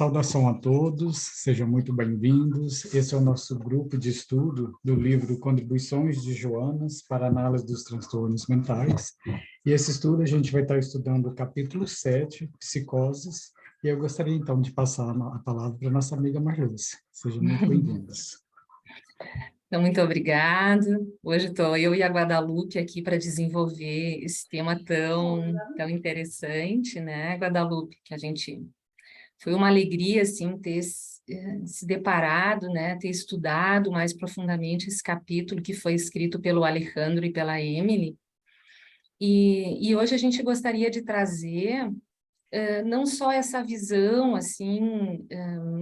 Saudação a todos, sejam muito bem-vindos. Esse é o nosso grupo de estudo do livro Contribuições de Joanas para a Análise dos Transtornos Mentais. E esse estudo a gente vai estar estudando o capítulo 7, Psicoses, e eu gostaria então de passar a palavra para a nossa amiga Marluce. Sejam muito bem-vindas. Então, muito obrigada. Hoje estou eu e a Guadalupe aqui para desenvolver esse tema tão interessante, né, Guadalupe? Que a gente... Foi uma alegria, assim, ter se deparado, né, ter estudado mais profundamente esse capítulo que foi escrito pelo Alejandro e pela Emily. E hoje a gente gostaria de trazer não só essa visão, assim,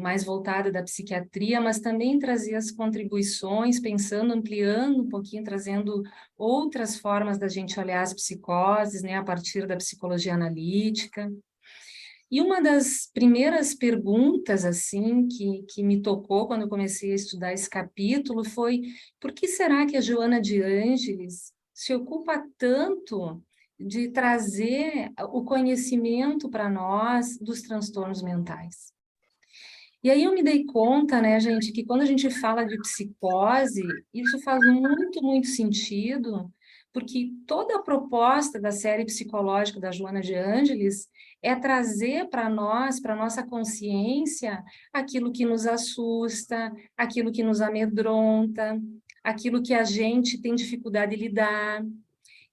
mais voltada da psiquiatria, mas também trazer as contribuições, pensando, ampliando um pouquinho, trazendo outras formas da gente olhar as psicoses, né, a partir da psicologia analítica. E uma das primeiras perguntas, assim, que me tocou quando eu comecei a estudar esse capítulo foi: por que será que a Joana de Ângeles se ocupa tanto de trazer o conhecimento para nós dos transtornos mentais? E aí eu me dei conta, né, gente, que quando a gente fala de psicose, isso faz muito sentido, porque toda a proposta da série psicológica da Joana de Ângeles é trazer para nós, para nossa consciência, aquilo que nos assusta, aquilo que nos amedronta, aquilo que a gente tem dificuldade de lidar.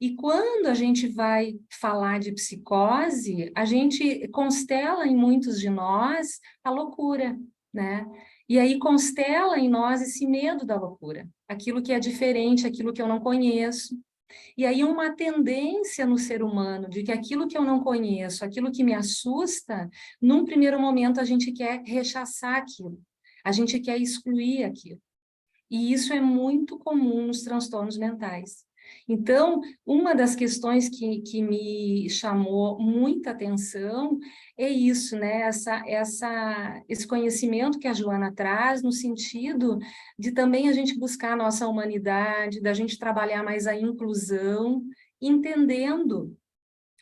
E quando a gente vai falar de psicose, a gente constela em muitos de nós a loucura, né? E aí constela em nós esse medo da loucura, aquilo que é diferente, aquilo que eu não conheço. E aí uma tendência no ser humano de que aquilo que eu não conheço, aquilo que me assusta, num primeiro momento a gente quer rechaçar aquilo, a gente quer excluir aquilo. E isso é muito comum nos transtornos mentais. Então, uma das questões que me chamou muita atenção é isso, né? Esse conhecimento que a Joana traz, no sentido de também a gente buscar a nossa humanidade, da gente trabalhar mais a inclusão, entendendo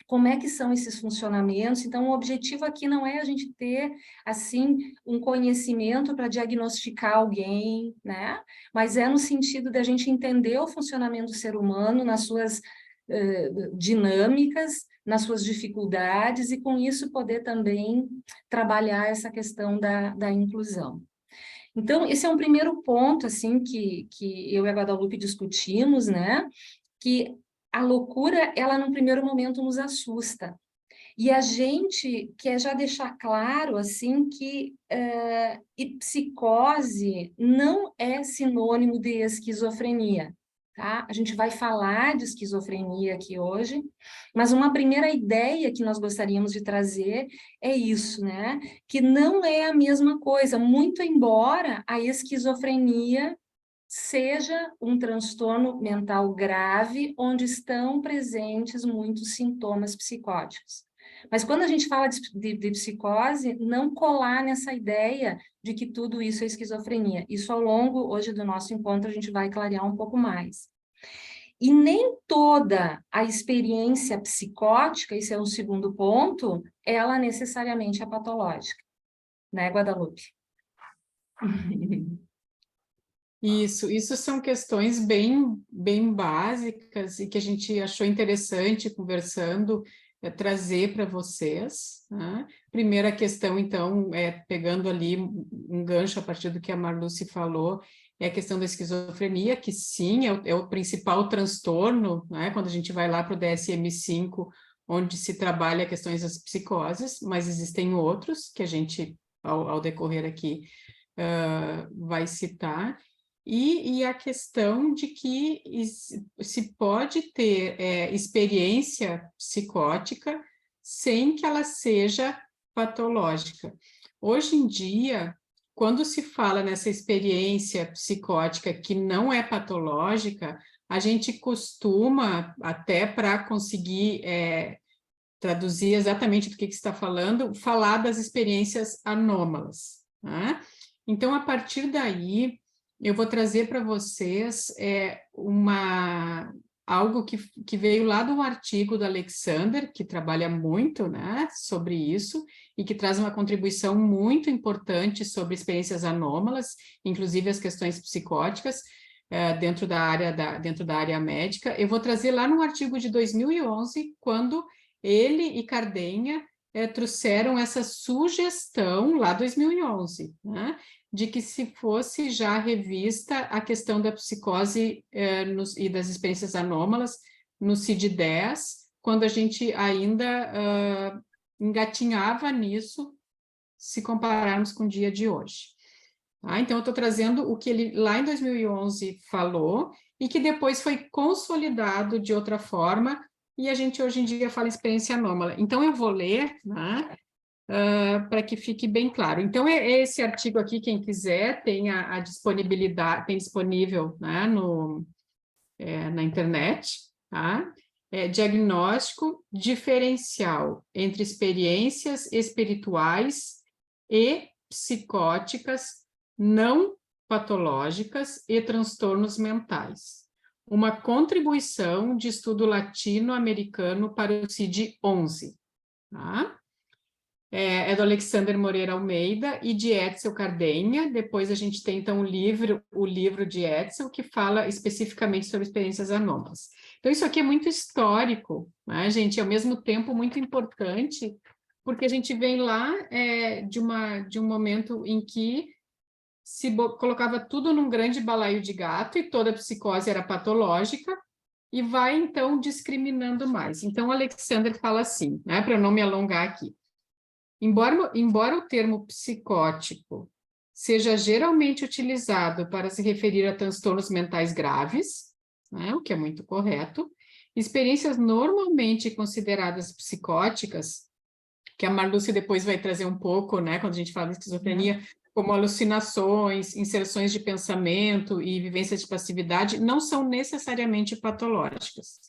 como é que são esses funcionamentos. Então, o objetivo aqui não é a gente ter, assim, um conhecimento para diagnosticar alguém, né? Mas é no sentido da gente entender o funcionamento do ser humano nas suas dinâmicas, nas suas dificuldades, e com isso poder também trabalhar essa questão da inclusão. Então, esse é um primeiro ponto, assim, que eu e a Guadalupe discutimos, né? Que a loucura, ela num primeiro momento nos assusta. E a gente quer já deixar claro, assim, que psicose não é sinônimo de esquizofrenia, tá? A gente vai falar de esquizofrenia aqui hoje, mas uma primeira ideia que nós gostaríamos de trazer é isso, né? Que não é a mesma coisa, muito embora a esquizofrenia seja um transtorno mental grave, onde estão presentes muitos sintomas psicóticos. Mas quando a gente fala de psicose, não colar nessa ideia de que tudo isso é esquizofrenia. Isso ao longo, hoje, do nosso encontro, a gente vai clarear um pouco mais. E nem toda a experiência psicótica, esse é um segundo ponto, ela necessariamente é patológica. Né, Guadalupe? Isso são questões bem básicas e que a gente achou interessante conversando, trazer para vocês, né? Primeira questão, então, pegando ali um gancho a partir do que a Marluce falou, é a questão da esquizofrenia, que sim, é o principal transtorno, né? Quando a gente vai lá para o DSM-5, onde se trabalha questões das psicoses, mas existem outros que a gente, ao decorrer aqui, vai citar. E a questão de que se pode ter experiência psicótica sem que ela seja patológica. Hoje em dia, quando se fala nessa experiência psicótica que não é patológica, a gente costuma, até para conseguir traduzir exatamente do que você está falando, falar das experiências anômalas, né? Então, a partir daí, eu vou trazer para vocês algo que veio lá do artigo do Alexander, que trabalha muito, né, sobre isso, e que traz uma contribuição muito importante sobre experiências anômalas, inclusive as questões psicóticas, dentro da área médica. Eu vou trazer lá no artigo de 2011, quando ele e Cardenha trouxeram essa sugestão, lá 2011, né, de que se fosse já revista a questão da psicose e das experiências anômalas no CID-10, quando a gente ainda engatinhava nisso, se compararmos com o dia de hoje. Tá? Então, eu estou trazendo o que ele lá em 2011 falou e que depois foi consolidado de outra forma, e a gente hoje em dia fala experiência anômala. Então, eu vou ler, né, para que fique bem claro. Então, esse artigo aqui, quem quiser, tem a disponibilidade, tem disponível, né, na internet, tá? Diagnóstico diferencial entre experiências espirituais e psicóticas não patológicas e transtornos mentais. Uma contribuição de estudo latino-americano para o CID-11, tá? É do Alexander Moreira Almeida e de Edsel Cardenha. Depois a gente tem, então, o livro de Edsel, que fala especificamente sobre experiências anômalas. Então, isso aqui é muito histórico, né, gente? Ao mesmo tempo, muito importante, porque a gente vem lá de um momento em que se colocava tudo num grande balaio de gato e toda a psicose era patológica, e vai, então, discriminando mais. Então, o Alexander fala assim, né, para eu não me alongar aqui. Embora o termo psicótico seja geralmente utilizado para se referir a transtornos mentais graves, né, o que é muito correto, experiências normalmente consideradas psicóticas, que a Marluce depois vai trazer um pouco, né, quando a gente fala de esquizofrenia, como alucinações, inserções de pensamento e vivências de passividade, não são necessariamente patológicas.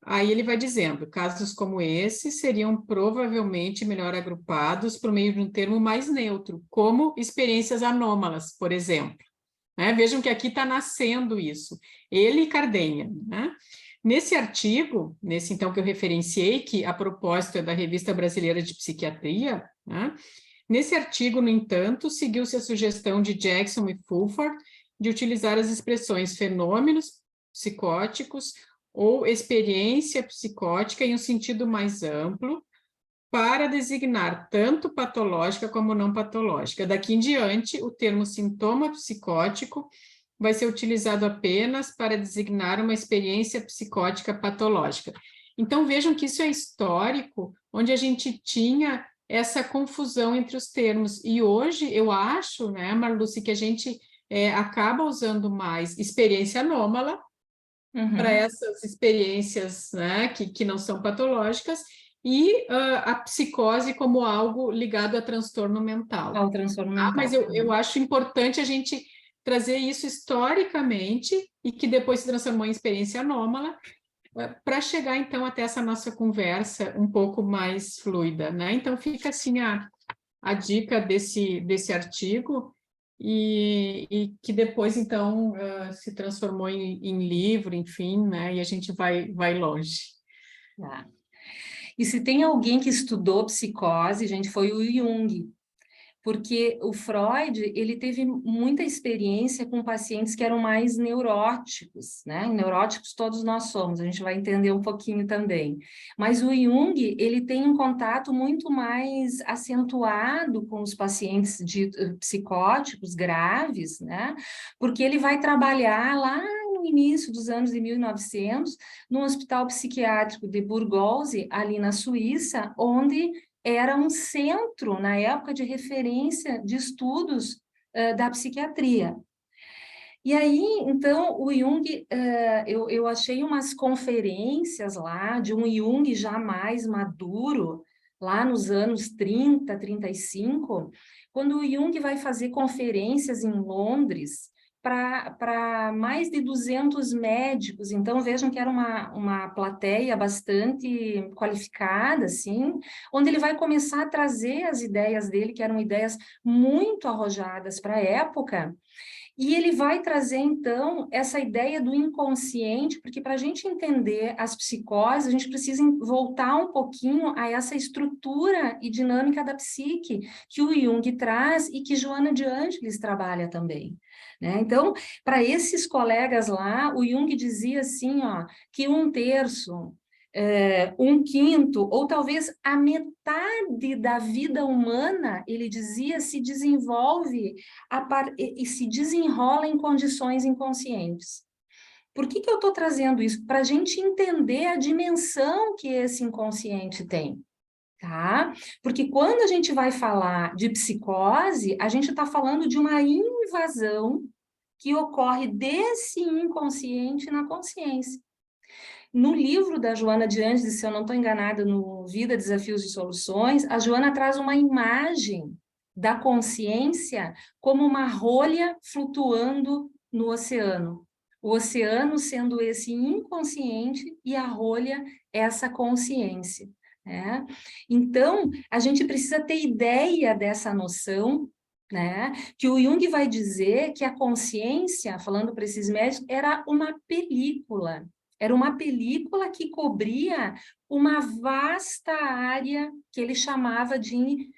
Aí ele vai dizendo, casos como esse seriam provavelmente melhor agrupados por meio de um termo mais neutro, como experiências anômalas, por exemplo. Né? Vejam que aqui está nascendo isso, ele e Cardenha. Né? Nesse artigo, então que eu referenciei, que a propósito é da Revista Brasileira de Psiquiatria, né? Nesse artigo, no entanto, seguiu-se a sugestão de Jackson e Fulford de utilizar as expressões fenômenos psicóticos ou experiência psicótica em um sentido mais amplo, para designar tanto patológica como não patológica. Daqui em diante, o termo sintoma psicótico vai ser utilizado apenas para designar uma experiência psicótica patológica. Então, vejam que isso é histórico, onde a gente tinha essa confusão entre os termos. E hoje, eu acho, né, Marluce, que a gente acaba usando mais experiência anômala, para essas experiências, né, que não são patológicas, e a psicose como algo ligado a transtorno mental. Ao transtorno mental. Mas eu acho importante a gente trazer isso historicamente e que depois se transformou em experiência anômala, para chegar, então, até essa nossa conversa um pouco mais fluida, né? Então, fica assim a dica desse artigo, e que depois, então, se transformou em livro, enfim, né? E a gente vai longe. Tá. E se tem alguém que estudou psicose, gente, foi o Jung, porque o Freud, ele teve muita experiência com pacientes que eram mais neuróticos, né? Neuróticos todos nós somos, a gente vai entender um pouquinho também. Mas o Jung, ele tem um contato muito mais acentuado com os pacientes psicóticos graves, né? Porque ele vai trabalhar lá no início dos anos de 1900, no Hospital Psiquiátrico de Burgose, ali na Suíça, onde era um centro, na época, de referência de estudos da psiquiatria. E aí, então, o Jung, eu achei umas conferências lá de um Jung já mais maduro, lá nos anos 30, 35, quando o Jung vai fazer conferências em Londres para mais de 200 médicos. Então, vejam que era uma plateia bastante qualificada, assim, onde ele vai começar a trazer as ideias dele, que eram ideias muito arrojadas para a época, E ele vai trazer, então, essa ideia do inconsciente, porque para a gente entender as psicoses, a gente precisa voltar um pouquinho a essa estrutura e dinâmica da psique que o Jung traz e que Joana de Ângeles trabalha também, né? Então, para esses colegas lá, o Jung dizia assim, ó, que 1/3, 1/5, ou talvez a metade da vida humana, ele dizia, se desenvolve e se desenrola em condições inconscientes. Por que eu estou trazendo isso? Para a gente entender a dimensão que esse inconsciente tem, tá? Porque quando a gente vai falar de psicose, a gente está falando de uma invasão que ocorre desse inconsciente na consciência. No livro da Joana de Ângeles, se eu não estou enganada, no Vida, Desafios e Soluções, a Joana traz uma imagem da consciência como uma rolha flutuando no oceano. O oceano sendo esse inconsciente e a rolha essa consciência, né? Então, a gente precisa ter ideia dessa noção, né? Que o Jung vai dizer que a consciência, falando para esses médicos, era uma película. Era uma película que cobria uma vasta área que ele chamava de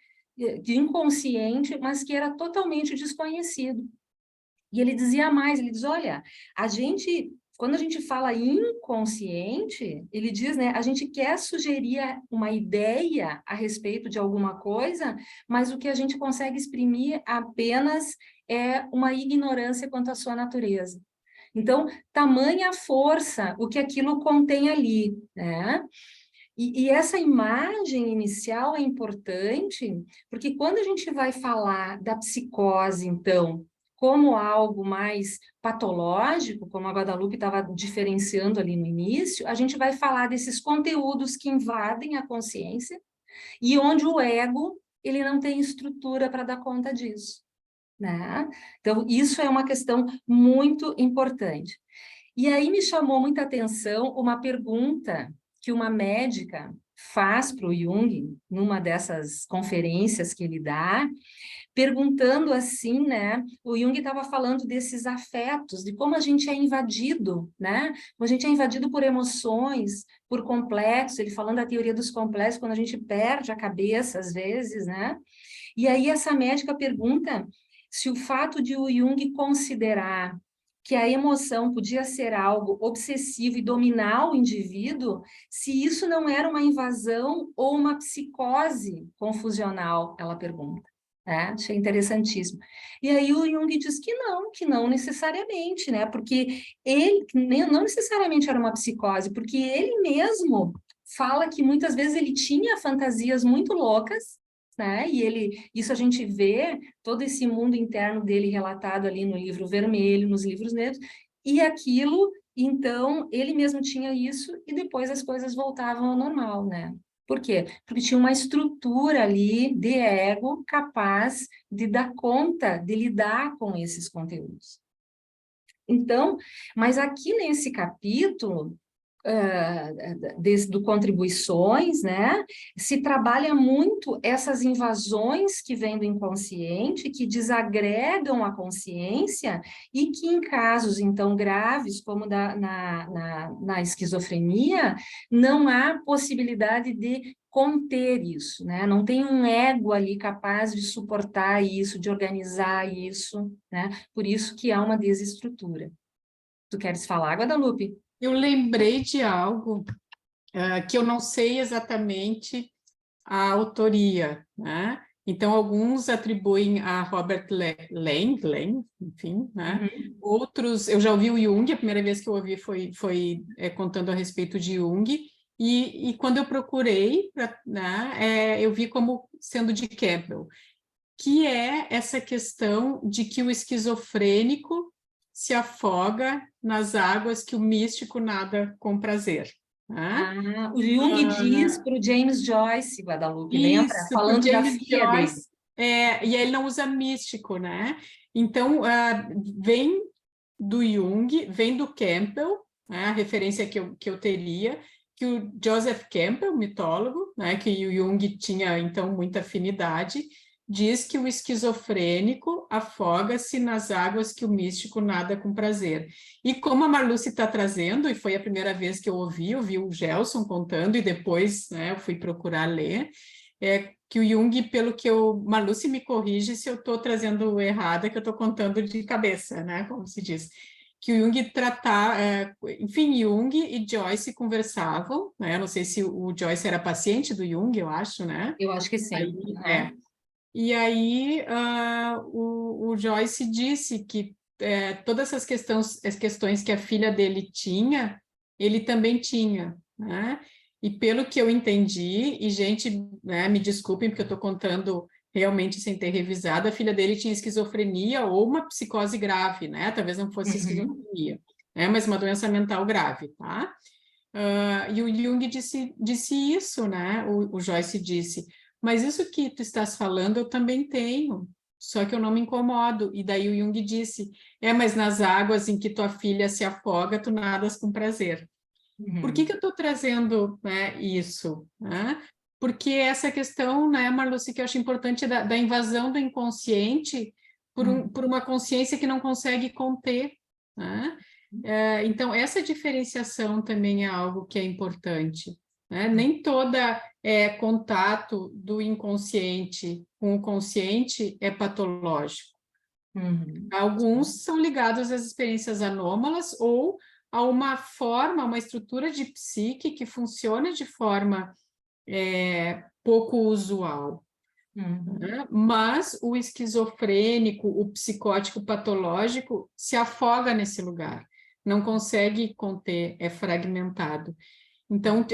inconsciente, mas que era totalmente desconhecido. E ele dizia mais, ele diz, olha, quando a gente fala inconsciente, ele diz, né, a gente quer sugerir uma ideia a respeito de alguma coisa, mas o que a gente consegue exprimir apenas é uma ignorância quanto à sua natureza. Então, tamanha força o que aquilo contém ali, né? E essa imagem inicial é importante, porque quando a gente vai falar da psicose, então, como algo mais patológico, como a Guadalupe estava diferenciando ali no início, a gente vai falar desses conteúdos que invadem a consciência e onde o ego, ele não tem estrutura para dar conta disso, né? Então, isso é uma questão muito importante. E aí me chamou muita atenção uma pergunta que uma médica faz para o Jung, numa dessas conferências que ele dá, perguntando assim, né? O Jung estava falando desses afetos, de como a gente é invadido, né? Como a gente é invadido por emoções, por complexos, ele falando da teoria dos complexos, quando a gente perde a cabeça, às vezes, né? E aí essa médica pergunta se o fato de o Jung considerar que a emoção podia ser algo obsessivo e dominar o indivíduo, se isso não era uma invasão ou uma psicose confusional, ela pergunta. Achei interessantíssimo. E aí o Jung diz que não necessariamente, né? Porque ele não necessariamente era uma psicose, porque ele mesmo fala que muitas vezes ele tinha fantasias muito loucas, né? E isso a gente vê, todo esse mundo interno dele relatado ali no livro vermelho, nos livros negros, e aquilo, então, ele mesmo tinha isso, e depois as coisas voltavam ao normal, né? Por quê? Porque tinha uma estrutura ali de ego capaz de dar conta, de lidar com esses conteúdos. Então, mas aqui nesse capítulo, do Contribuições, né, se trabalha muito essas invasões que vêm do inconsciente, que desagregam a consciência e que em casos, então, graves, como na esquizofrenia, não há possibilidade de conter isso, né? Não tem um ego ali capaz de suportar isso, de organizar isso, né? Por isso que há uma desestrutura. Tu queres falar, Guadalupe? Eu lembrei de algo que eu não sei exatamente a autoria, né? Então, alguns atribuem a Robert Lang, enfim, né? Uhum. Outros, eu já ouvi o Jung, a primeira vez que eu ouvi foi contando a respeito de Jung, e quando eu procurei, né, eu vi como sendo de Campbell, que é essa questão de que o esquizofrênico se afoga nas águas que o místico nada com prazer. Né? O Jung diz para o James Joyce, Guadalupe, lembra? Isso, para o Falando da James filha dele. Joyce, e ele não usa místico, né? Então, vem do Jung, vem do Campbell, né? A referência que eu teria, que o Joseph Campbell, mitólogo, né? Que o Jung tinha, então, muita afinidade, diz que o esquizofrênico afoga-se nas águas que o místico nada com prazer. E como a Marluce está trazendo, e foi a primeira vez que eu ouvi o Gelson contando, e depois, né, eu fui procurar ler, que o Jung, pelo que Marluce me corrige se eu estou trazendo errada, que eu estou contando de cabeça, né, como se diz, que o Jung enfim, Jung e Joyce conversavam, né, não sei se o Joyce era paciente do Jung, eu acho, né? Eu acho que sim. Aí, E aí, o Joyce disse que todas essas as questões que a filha dele tinha, ele também tinha, né? E pelo que eu entendi, e gente, né, me desculpem porque eu estou contando realmente sem ter revisado, a filha dele tinha esquizofrenia ou uma psicose grave, né? Talvez não fosse esquizofrenia, né? Mas uma doença mental grave, tá? E o Jung disse isso, né? O Joyce disse, mas isso que tu estás falando eu também tenho, só que eu não me incomodo. E daí o Jung disse, mas nas águas em que tua filha se afoga, tu nadas com prazer. Por que eu estou trazendo, né, isso? Né? Porque essa questão, né, Marluce, que eu acho importante da invasão do inconsciente por uma consciência que não consegue conter, né? Então, essa diferenciação também é algo que é importante, né? Nem toda contato do inconsciente com o consciente é patológico. Alguns são ligados às experiências anômalas ou a uma forma, uma estrutura de psique que funciona de forma pouco usual. Né? Mas o esquizofrênico, o psicótico patológico se afoga nesse lugar, não consegue conter, é fragmentado. Então,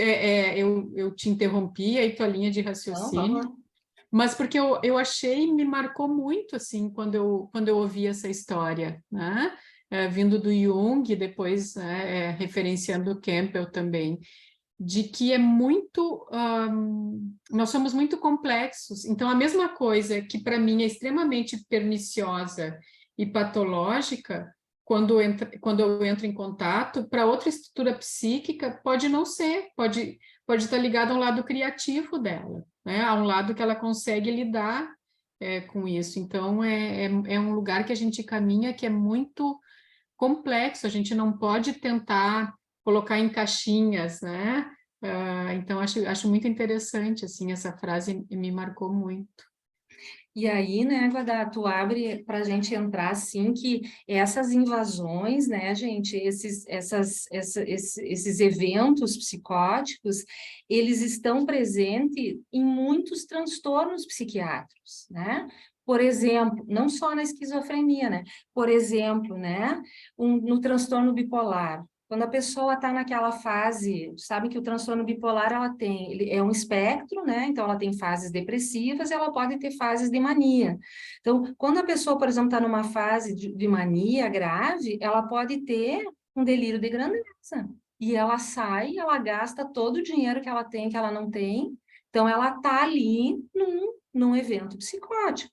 eu te interrompi aí tua linha de raciocínio, mas porque eu achei, me marcou muito, assim, quando eu ouvi essa história, né? Vindo do Jung, depois referenciando o Campbell também, de que é muito, nós somos muito complexos. Então, a mesma coisa que para mim é extremamente perniciosa e patológica, quando eu entro em contato, para outra estrutura psíquica pode não ser, pode estar ligado a um lado criativo dela, né? A um lado que ela consegue lidar com isso. Então, é um lugar que a gente caminha que é muito complexo, a gente não pode tentar colocar em caixinhas, né? Então, acho muito interessante, assim, essa frase me marcou muito. E aí, né, Guadá, tu abre para a gente entrar, assim, que essas invasões, né, gente, esses eventos psicóticos, eles estão presentes em muitos transtornos psiquiátricos, né? Por exemplo, não só na esquizofrenia, né? Por exemplo, né, no transtorno bipolar. Quando a pessoa está naquela fase, sabe que o transtorno bipolar ele é um espectro, né? Então ela tem fases depressivas e ela pode ter fases de mania. Então, quando a pessoa, por exemplo, está numa fase de mania grave, ela pode ter um delírio de grandeza. E ela sai, ela gasta todo o dinheiro que ela tem, que ela não tem. Então, ela está ali num evento psicótico.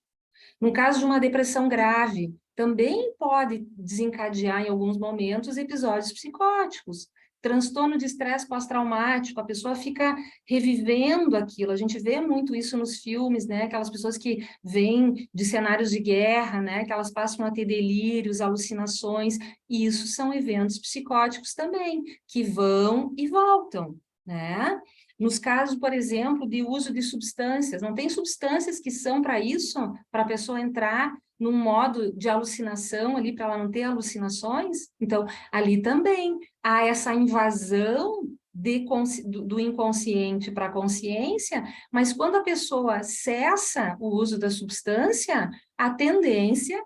No caso de uma depressão grave, também pode desencadear em alguns momentos episódios psicóticos. Transtorno de estresse pós-traumático, a pessoa fica revivendo aquilo. A gente vê muito isso nos filmes, né? Aquelas pessoas que vêm de cenários de guerra, né? Que elas passam a ter delírios, alucinações, e isso são eventos psicóticos também, que vão e voltam, né? Nos casos, por exemplo, de uso de substâncias, não tem substâncias que são para isso, para a pessoa entrar num modo de alucinação ali, para ela não ter alucinações? Então, ali também há essa invasão do inconsciente para a consciência, mas quando a pessoa cessa o uso da substância, a tendência,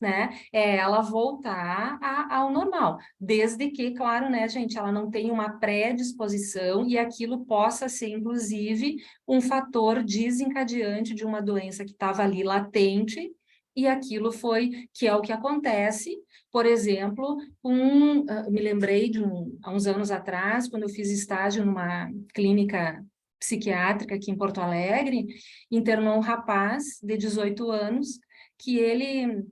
né, é ela voltar ao normal, desde que, claro, né, gente, ela não tenha uma predisposição e aquilo possa ser, inclusive, um fator desencadeante de uma doença que estava ali latente, e aquilo que é o que acontece, por exemplo, me lembrei há uns anos atrás, quando eu fiz estágio numa clínica psiquiátrica aqui em Porto Alegre, internou um rapaz de 18 anos, que ele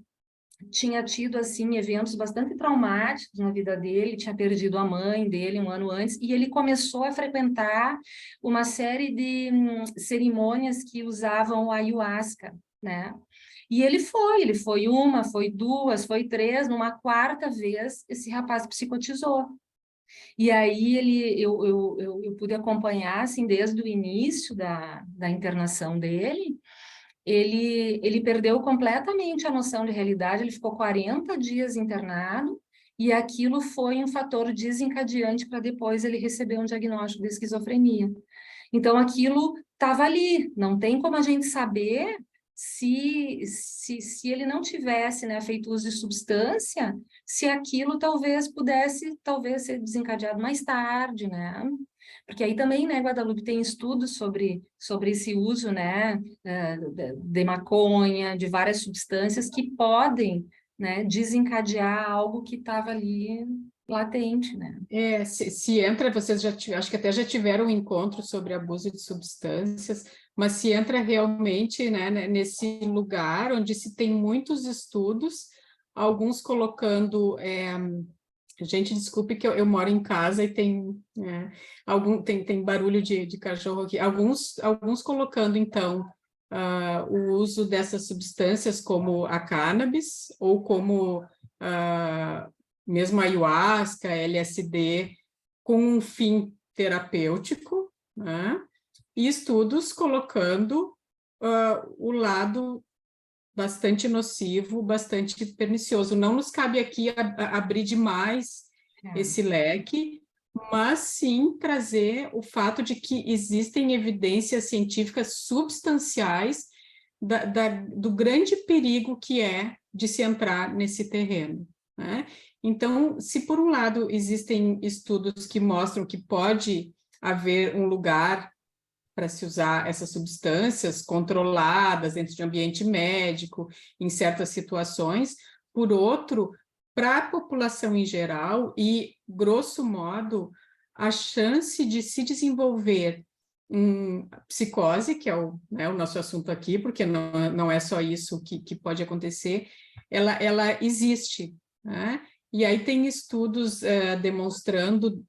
tinha tido, assim, eventos bastante traumáticos na vida dele, tinha perdido a mãe dele um ano antes, e ele começou a frequentar uma série de cerimônias que usavam o ayahuasca, né? E ele foi uma, foi duas, foi três, numa quarta vez, esse rapaz psicotizou. E aí eu pude acompanhar, assim, desde o início da internação dele, ele perdeu completamente a noção de realidade, ele ficou 40 dias internado, e aquilo foi um fator desencadeante para depois ele receber um diagnóstico de esquizofrenia. Então, aquilo estava ali, não tem como a gente saber se ele não tivesse, né, feito uso de substância, se aquilo talvez pudesse ser desencadeado mais tarde, né? Porque aí também, né, Guadalupe, tem estudos sobre esse uso, né, de maconha, de várias substâncias que podem, né, desencadear algo que estava ali latente, né? Se entra, vocês acho que até já tiveram um encontro sobre abuso de substâncias, mas se entra realmente, né, nesse lugar onde se tem muitos estudos, alguns colocando... gente, desculpe que eu moro em casa e tem, tem barulho de cachorro aqui. Alguns colocando, então, o uso dessas substâncias como a cannabis ou como... mesmo a ayahuasca, LSD, com um fim terapêutico, né? E estudos colocando o lado bastante nocivo, bastante pernicioso. Não nos cabe aqui abrir demais esse leque, mas sim trazer o fato de que existem evidências científicas substanciais do grande perigo que é de se entrar nesse terreno, né? Então, se por um lado existem estudos que mostram que pode haver um lugar para se usar essas substâncias controladas dentro de ambiente médico, em certas situações, por outro, para a população em geral e, grosso modo, a chance de se desenvolver psicose, que é o nosso assunto aqui, porque não é só isso que pode acontecer, ela existe, né? E aí tem estudos demonstrando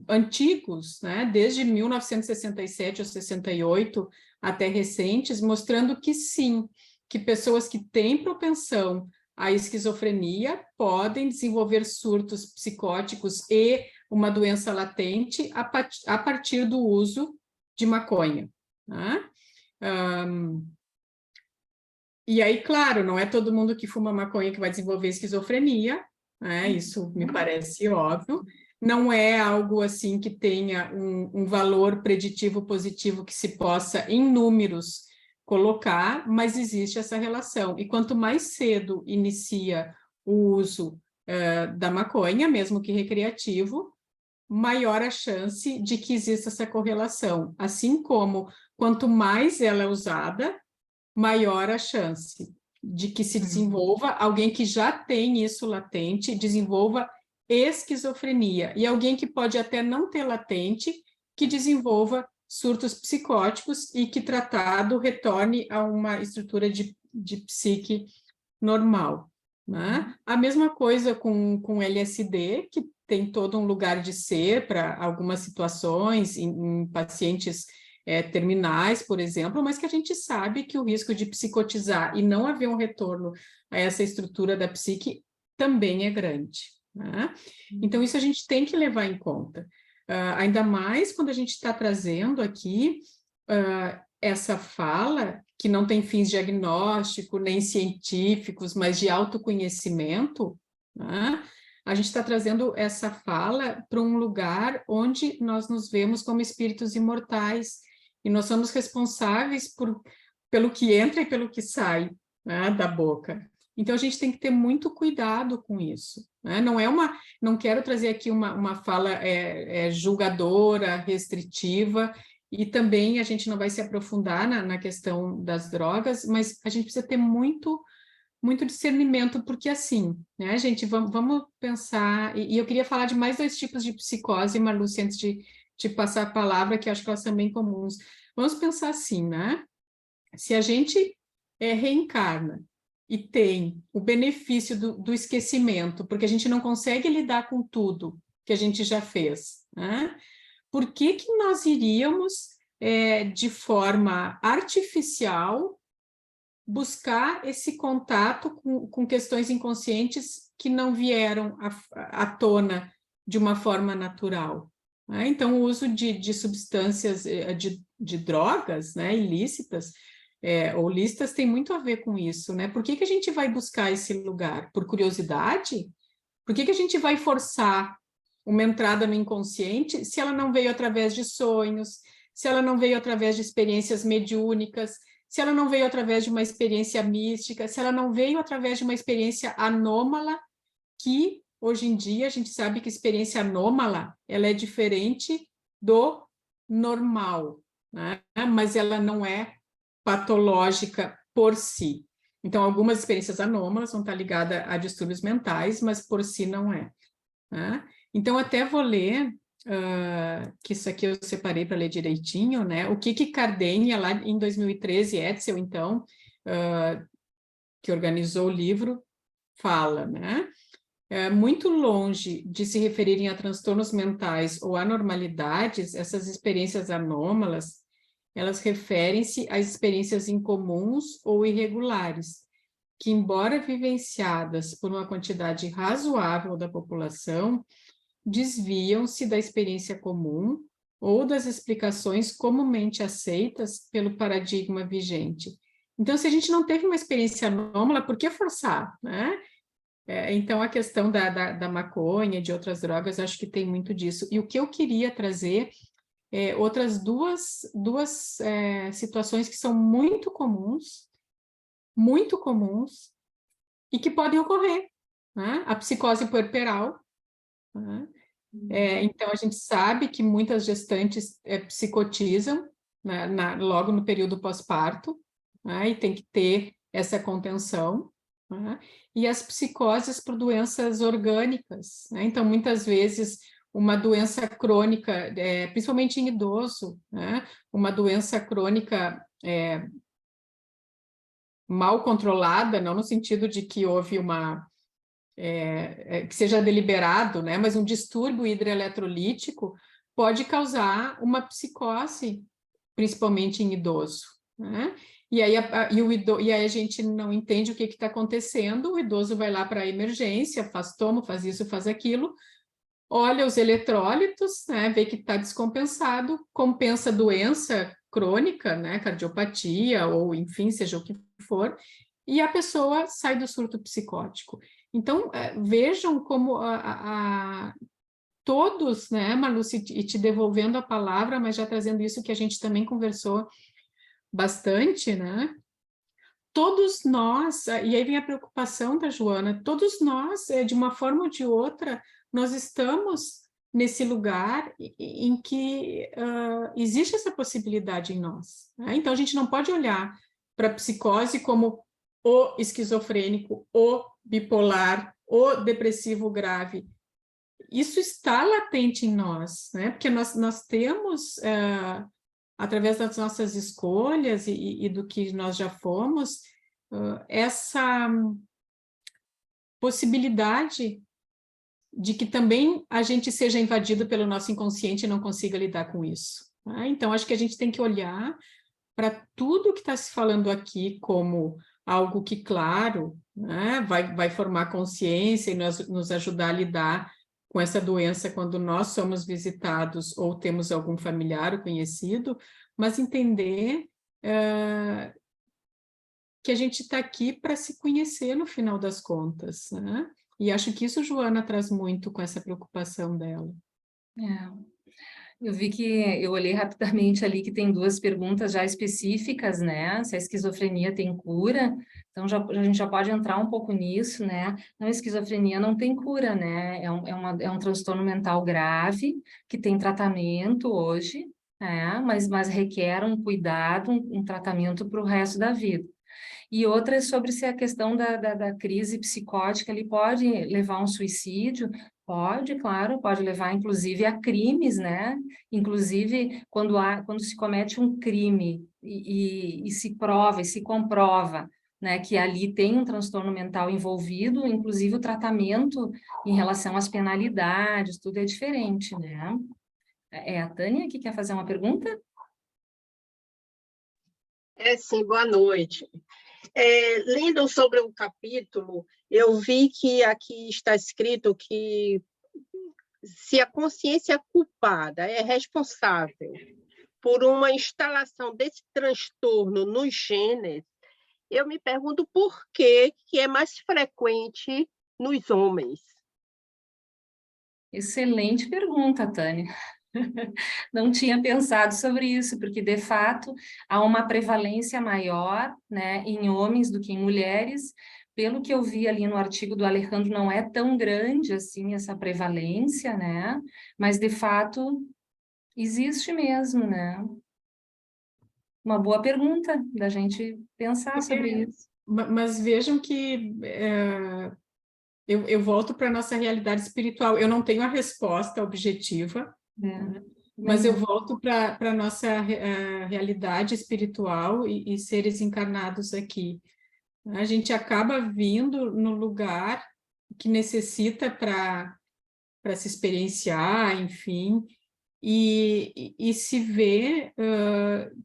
antigos, né, desde 1967 ou 68 até recentes, mostrando que sim, que pessoas que têm propensão à esquizofrenia podem desenvolver surtos psicóticos e uma doença latente a partir do uso de maconha, né? E aí, claro, não é todo mundo que fuma maconha que vai desenvolver esquizofrenia, né? Isso me parece óbvio. Não é algo assim que tenha um valor preditivo positivo que se possa, em números, colocar, mas existe essa relação. E quanto mais cedo inicia o uso da maconha, mesmo que recreativo, maior a chance de que exista essa correlação. Assim como, quanto mais ela é usada, maior a chance de que se desenvolva alguém que já tem isso latente, desenvolva esquizofrenia, e alguém que pode até não ter latente, que desenvolva surtos psicóticos e que tratado retorne a uma estrutura de psique normal, né? A mesma coisa com LSD, que tem todo um lugar de ser para algumas situações, em pacientes terminais, por exemplo, mas que a gente sabe que o risco de psicotizar e não haver um retorno a essa estrutura da psique também é grande, né? Então, isso a gente tem que levar em conta. Ainda mais quando a gente está trazendo aqui essa fala, que não tem fins diagnóstico, nem científicos, mas de autoconhecimento, né? A gente está trazendo essa fala para um lugar onde nós nos vemos como espíritos imortais, e nós somos responsáveis pelo que entra e pelo que sai, né, da boca. Então, a gente tem que ter muito cuidado com isso, né? Não quero trazer aqui uma fala julgadora, restritiva, e também a gente não vai se aprofundar na questão das drogas, mas a gente precisa ter muito discernimento, porque assim, né, gente, vamos pensar, e eu queria falar de mais 2 tipos de psicose, Marluce, antes de passar a palavra, que eu acho que elas são bem comuns. Vamos pensar assim, né? Se a gente reencarna e tem o benefício do esquecimento, porque a gente não consegue lidar com tudo que a gente já fez, né? Por que nós iríamos, de forma artificial, buscar esse contato com questões inconscientes que não vieram à tona de uma forma natural. Né? Então, o uso de substâncias, de drogas, né, ilícitas, ou lícitas, tem muito a ver com isso. Né? Por que a gente vai buscar esse lugar? Por curiosidade? Por que a gente vai forçar uma entrada no inconsciente se ela não veio através de sonhos, se ela não veio através de experiências mediúnicas, se ela não veio através de uma experiência mística, se ela não veio através de uma experiência anômala, que hoje em dia a gente sabe que experiência anômala ela é diferente do normal, né? Mas ela não é patológica por si. Então, algumas experiências anômalas vão estar ligadas a distúrbios mentais, mas por si não é. Né? Então, até vou ler, que isso aqui eu separei para ler direitinho, né? O que Cardenha, lá em 2013, Etzel, então, que organizou o livro, fala, né? Muito longe de se referirem a transtornos mentais ou anormalidades, essas experiências anômalas, elas referem-se a experiências incomuns ou irregulares, que, embora vivenciadas por uma quantidade razoável da população, desviam-se da experiência comum ou das explicações comumente aceitas pelo paradigma vigente. Então, se a gente não teve uma experiência anômala, por que forçar, né? Então, a questão da maconha, de outras drogas, acho que tem muito disso. E o que eu queria trazer outras duas situações que são muito comuns, e que podem ocorrer, né? A psicose puerperal, né? Então, a gente sabe que muitas gestantes psicotizam, né, logo no período pós-parto, né? E tem que ter essa contenção, né? E as psicoses por doenças orgânicas, né? Então, muitas vezes, uma doença crônica, principalmente em idoso, né? Uma doença crônica mal controlada, não no sentido de que houve que seja deliberado, né? Mas um distúrbio hidroeletrolítico pode causar uma psicose, principalmente em idoso, né? E aí a gente não entende o que está acontecendo, o idoso vai lá para a emergência, faz tomo, faz isso, faz aquilo, olha os eletrólitos, né, vê que está descompensado, compensa doença crônica, né, cardiopatia, ou enfim, seja o que for, e a pessoa sai do surto psicótico. Então, vejam como todos, né, Marluce, e te devolvendo a palavra, mas já trazendo isso que a gente também conversou bastante, né? Todos nós, e aí vem a preocupação da Joana, todos nós, de uma forma ou de outra, nós estamos nesse lugar em que existe essa possibilidade em nós. Né? Então, a gente não pode olhar para a psicose como o esquizofrênico, o bipolar, o depressivo grave. Isso está latente em nós, né? Porque nós temos, através das nossas escolhas e do que nós já fomos, essa possibilidade de que também a gente seja invadido pelo nosso inconsciente e não consiga lidar com isso. Né? Então, acho que a gente tem que olhar para tudo que está se falando aqui como algo que, claro, né, vai formar consciência e nos ajudar a lidar com essa doença quando nós somos visitados ou temos algum familiar ou conhecido, mas entender que a gente está aqui para se conhecer no final das contas, né? E acho que isso Joana traz muito com essa preocupação dela. Eu vi que eu olhei rapidamente ali que tem duas perguntas já específicas, né? Se a esquizofrenia tem cura, então a gente já pode entrar um pouco nisso, né? Não, a esquizofrenia não tem cura, né? É um transtorno mental grave que tem tratamento hoje, mas requer um cuidado, um tratamento para o resto da vida. E outra é sobre se a questão da crise psicótica ele pode levar a um suicídio. Pode, claro, pode levar inclusive a crimes, né? Inclusive quando se comete um crime e se prova e se comprova, né, que ali tem um transtorno mental envolvido, inclusive o tratamento em relação às penalidades, tudo é diferente, né? É a Tânia que quer fazer uma pergunta? Sim, boa noite. Lendo sobre o capítulo, eu vi que aqui está escrito que se a consciência culpada é responsável por uma instalação desse transtorno nos genes, eu me pergunto por que é mais frequente nos homens. Excelente pergunta, Tânia. Não tinha pensado sobre isso, porque, de fato, há uma prevalência maior, né, em homens do que em mulheres. Pelo que eu vi ali no artigo do Alejandro, não é tão grande assim essa prevalência, né? Mas, de fato, existe mesmo, né? Uma boa pergunta da gente pensar sobre isso. Mas vejam que eu volto para a nossa realidade espiritual. Eu não tenho a resposta objetiva, mas eu volto para a nossa realidade espiritual e seres encarnados aqui. A gente acaba vindo no lugar que necessita para se experienciar, enfim, e se vê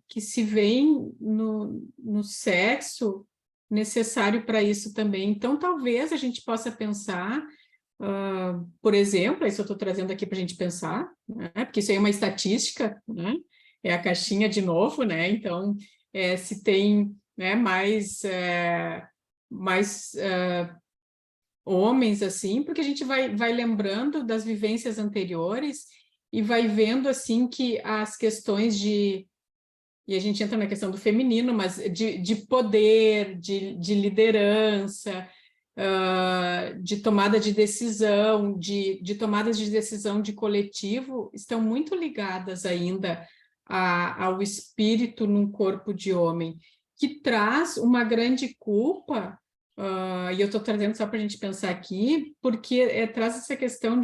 que se vem no sexo necessário para isso também. Então, talvez a gente possa pensar, por exemplo, isso eu estou trazendo aqui para a gente pensar, né? Porque isso aí é uma estatística, né? É a caixinha de novo, né? Então, se tem, né, mais homens, assim, porque a gente vai lembrando das vivências anteriores e vai vendo, assim, que as questões e a gente entra na questão do feminino, mas de poder, de liderança, de tomada de decisão, de tomadas de decisão de coletivo, estão muito ligadas ainda ao espírito num corpo de homem, que traz uma grande culpa, e eu estou trazendo só para a gente pensar aqui, porque traz essa questão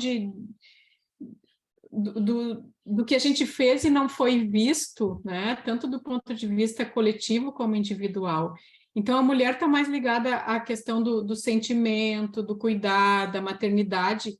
do que a gente fez e não foi visto, né? Tanto do ponto de vista coletivo como individual. Então, a mulher está mais ligada à questão do sentimento, do cuidado, da maternidade,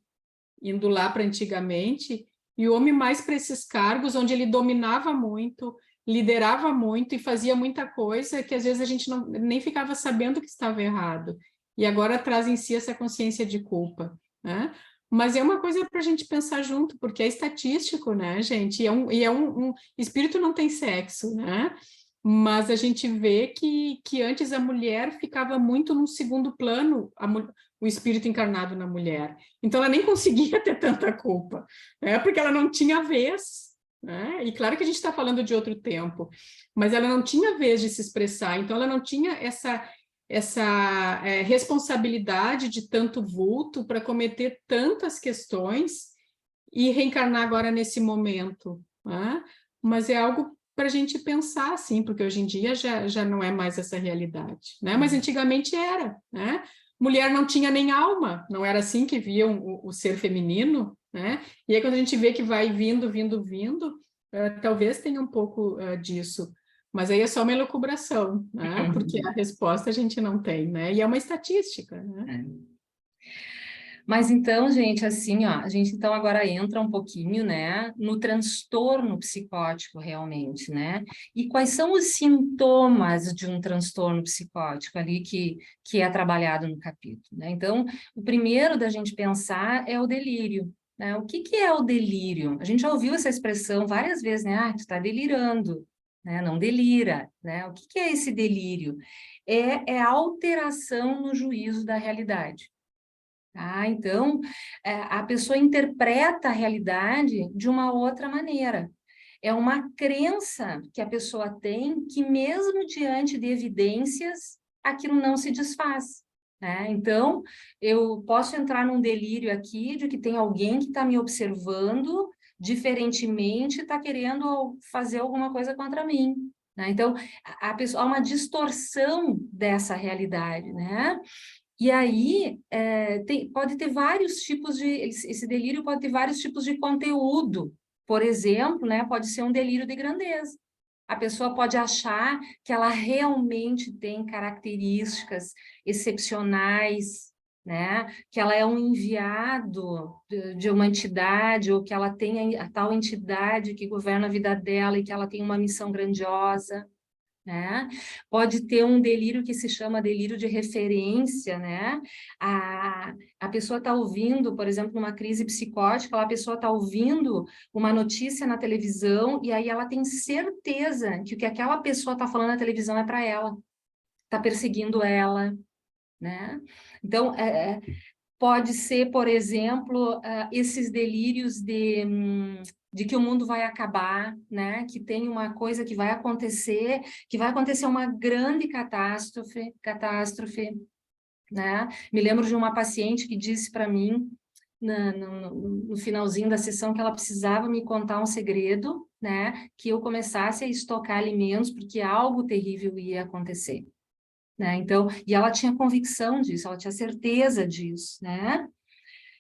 indo lá para antigamente, e o homem mais para esses cargos, onde ele dominava muito, liderava muito e fazia muita coisa que às vezes a gente nem ficava sabendo que estava errado. E agora traz em si essa consciência de culpa, né? Mas é uma coisa para a gente pensar junto, porque é estatístico, né, gente? Espírito não tem sexo, né? Mas a gente vê que antes a mulher ficava muito num segundo plano, o espírito encarnado na mulher. Então ela nem conseguia ter tanta culpa, né? Porque ela não tinha vez, né? E claro que a gente está falando de outro tempo, mas ela não tinha vez de se expressar, então ela não tinha essa responsabilidade de tanto vulto para cometer tantas questões e reencarnar agora nesse momento, né? Mas é algo para a gente pensar, assim, porque hoje em dia já não é mais essa realidade, né? Mas antigamente era, né? Mulher não tinha nem alma, não era assim que viam o ser feminino, né? E aí quando a gente vê que vai vindo, talvez tenha um pouco disso. Mas aí é só uma elucubração, né? Porque a resposta a gente não tem, né? E é uma estatística, né? Mas então, gente, assim, ó, a gente então agora entra um pouquinho, né, no transtorno psicótico realmente, né? E quais são os sintomas de um transtorno psicótico ali que é trabalhado no capítulo, né? Então, o primeiro da gente pensar é o delírio, né? O que é o delírio? A gente já ouviu essa expressão várias vezes, né? Ah, tu tá delirando, né? Não delira, né? O que é esse delírio? É a alteração no juízo da realidade. Tá? Então, a pessoa interpreta a realidade de uma outra maneira. É uma crença que a pessoa tem que, mesmo diante de evidências, aquilo não se desfaz. Né? Então, eu posso entrar num delírio aqui de que tem alguém que está me observando diferentemente, está querendo fazer alguma coisa contra mim. Né? Então, há uma distorção dessa realidade, né? E aí, pode ter vários tipos esse delírio pode ter vários tipos de conteúdo. Por exemplo, né, pode ser um delírio de grandeza. A pessoa pode achar que ela realmente tem características excepcionais, né, que ela é um enviado de uma entidade, ou que ela tem a tal entidade que governa a vida dela e que ela tem uma missão grandiosa. né? Pode ter um delírio que se chama delírio de referência, né? A pessoa está ouvindo, por exemplo, numa crise psicótica, a pessoa está ouvindo uma notícia na televisão e aí ela tem certeza que o que aquela pessoa está falando na televisão é para ela, está perseguindo ela, né? Então, pode ser, por exemplo, esses delírios de que o mundo vai acabar, né? Que tem uma coisa que vai acontecer uma grande catástrofe, né? Me lembro de uma paciente que disse para mim, no finalzinho da sessão, que ela precisava me contar um segredo, né? Que eu começasse a estocar alimentos, porque algo terrível ia acontecer. Né? Então, e ela tinha convicção disso, ela tinha certeza disso, né?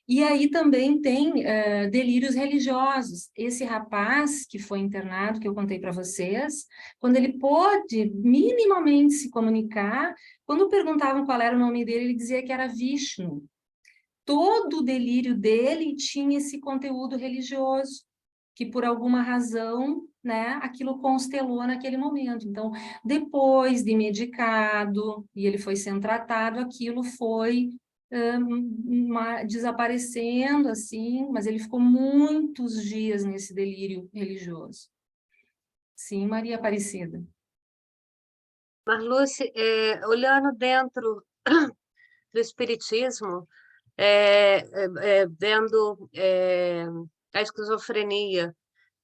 E aí também tem delírios religiosos. Esse rapaz que foi internado, que eu contei para vocês, quando ele pôde minimamente se comunicar, quando perguntavam qual era o nome dele, ele dizia que era Vishnu. Todo o delírio dele tinha esse conteúdo religioso, que por alguma razão, né, aquilo constelou naquele momento. Então, depois de medicado, e ele foi sendo tratado, aquilo foi desaparecendo, assim, mas ele ficou muitos dias nesse delírio religioso. Sim, Maria Aparecida. Marluce, olhando dentro do Espiritismo, vendo a esquizofrenia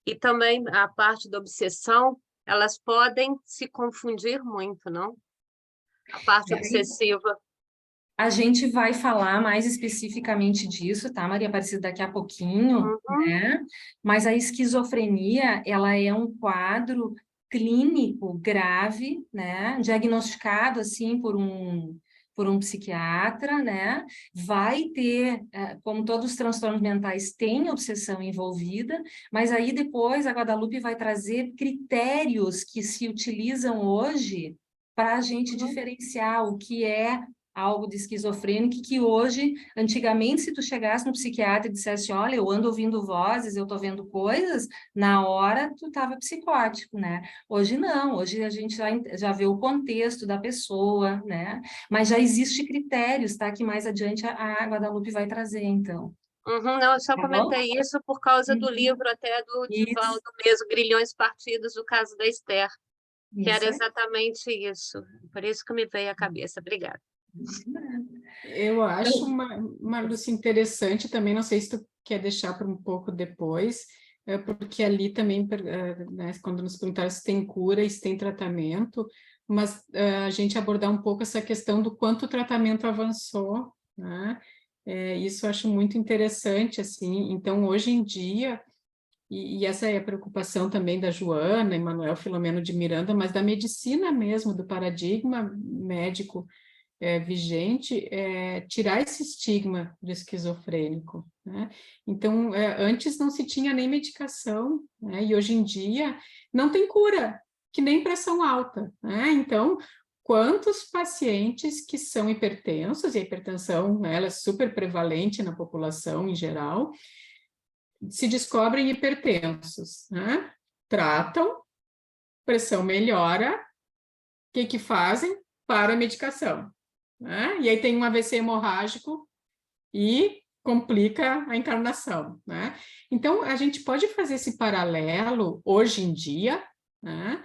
e também a parte da obsessão, elas podem se confundir muito, não? A parte obsessiva. A gente vai falar mais especificamente disso, tá, Maria Aparecida, daqui a pouquinho, né? Mas a esquizofrenia, ela é um quadro clínico grave, né? Diagnosticado, assim, por um psiquiatra, né? Vai ter, como todos os transtornos mentais, tem obsessão envolvida, mas aí depois a Guadalupe vai trazer critérios que se utilizam hoje para a gente diferenciar o que é algo de esquizofrênico, que hoje, antigamente, se tu chegasse no psiquiatra e dissesse, olha, eu ando ouvindo vozes, eu tô vendo coisas, na hora tu estava psicótico, né? Hoje não, hoje a gente já vê o contexto da pessoa, né? Mas já existe critérios, tá? Que mais adiante a Guadalupe vai trazer, então. Não, eu só comentei isso por causa do Uhum. livro até do Isso. Divaldo mesmo, Grilhões Partidos, do caso da Esther, que era Isso. exatamente isso. Por isso que me veio à cabeça. Obrigada. Eu acho uma luz interessante também, não sei se tu quer deixar para um pouco depois, porque ali também, né, quando nos perguntaram se tem cura e se tem tratamento, mas a gente abordar um pouco essa questão do quanto o tratamento avançou, né? Isso eu acho muito interessante, assim. Então, hoje em dia, e essa é a preocupação também da Joana, Emanuel Filomeno de Miranda, mas da medicina mesmo, do paradigma médico vigente, tirar esse estigma de esquizofrênico, né? Então, antes não se tinha nem medicação, né? E hoje em dia não tem cura, que nem pressão alta, né? Então, quantos pacientes que são hipertensos, e a hipertensão, né, ela é super prevalente na população em geral, se descobrem hipertensos, né? Tratam, pressão melhora, o que fazem? Para a medicação. Né? E aí tem um AVC hemorrágico e complica a encarnação, né? Então, a gente pode fazer esse paralelo hoje em dia, né?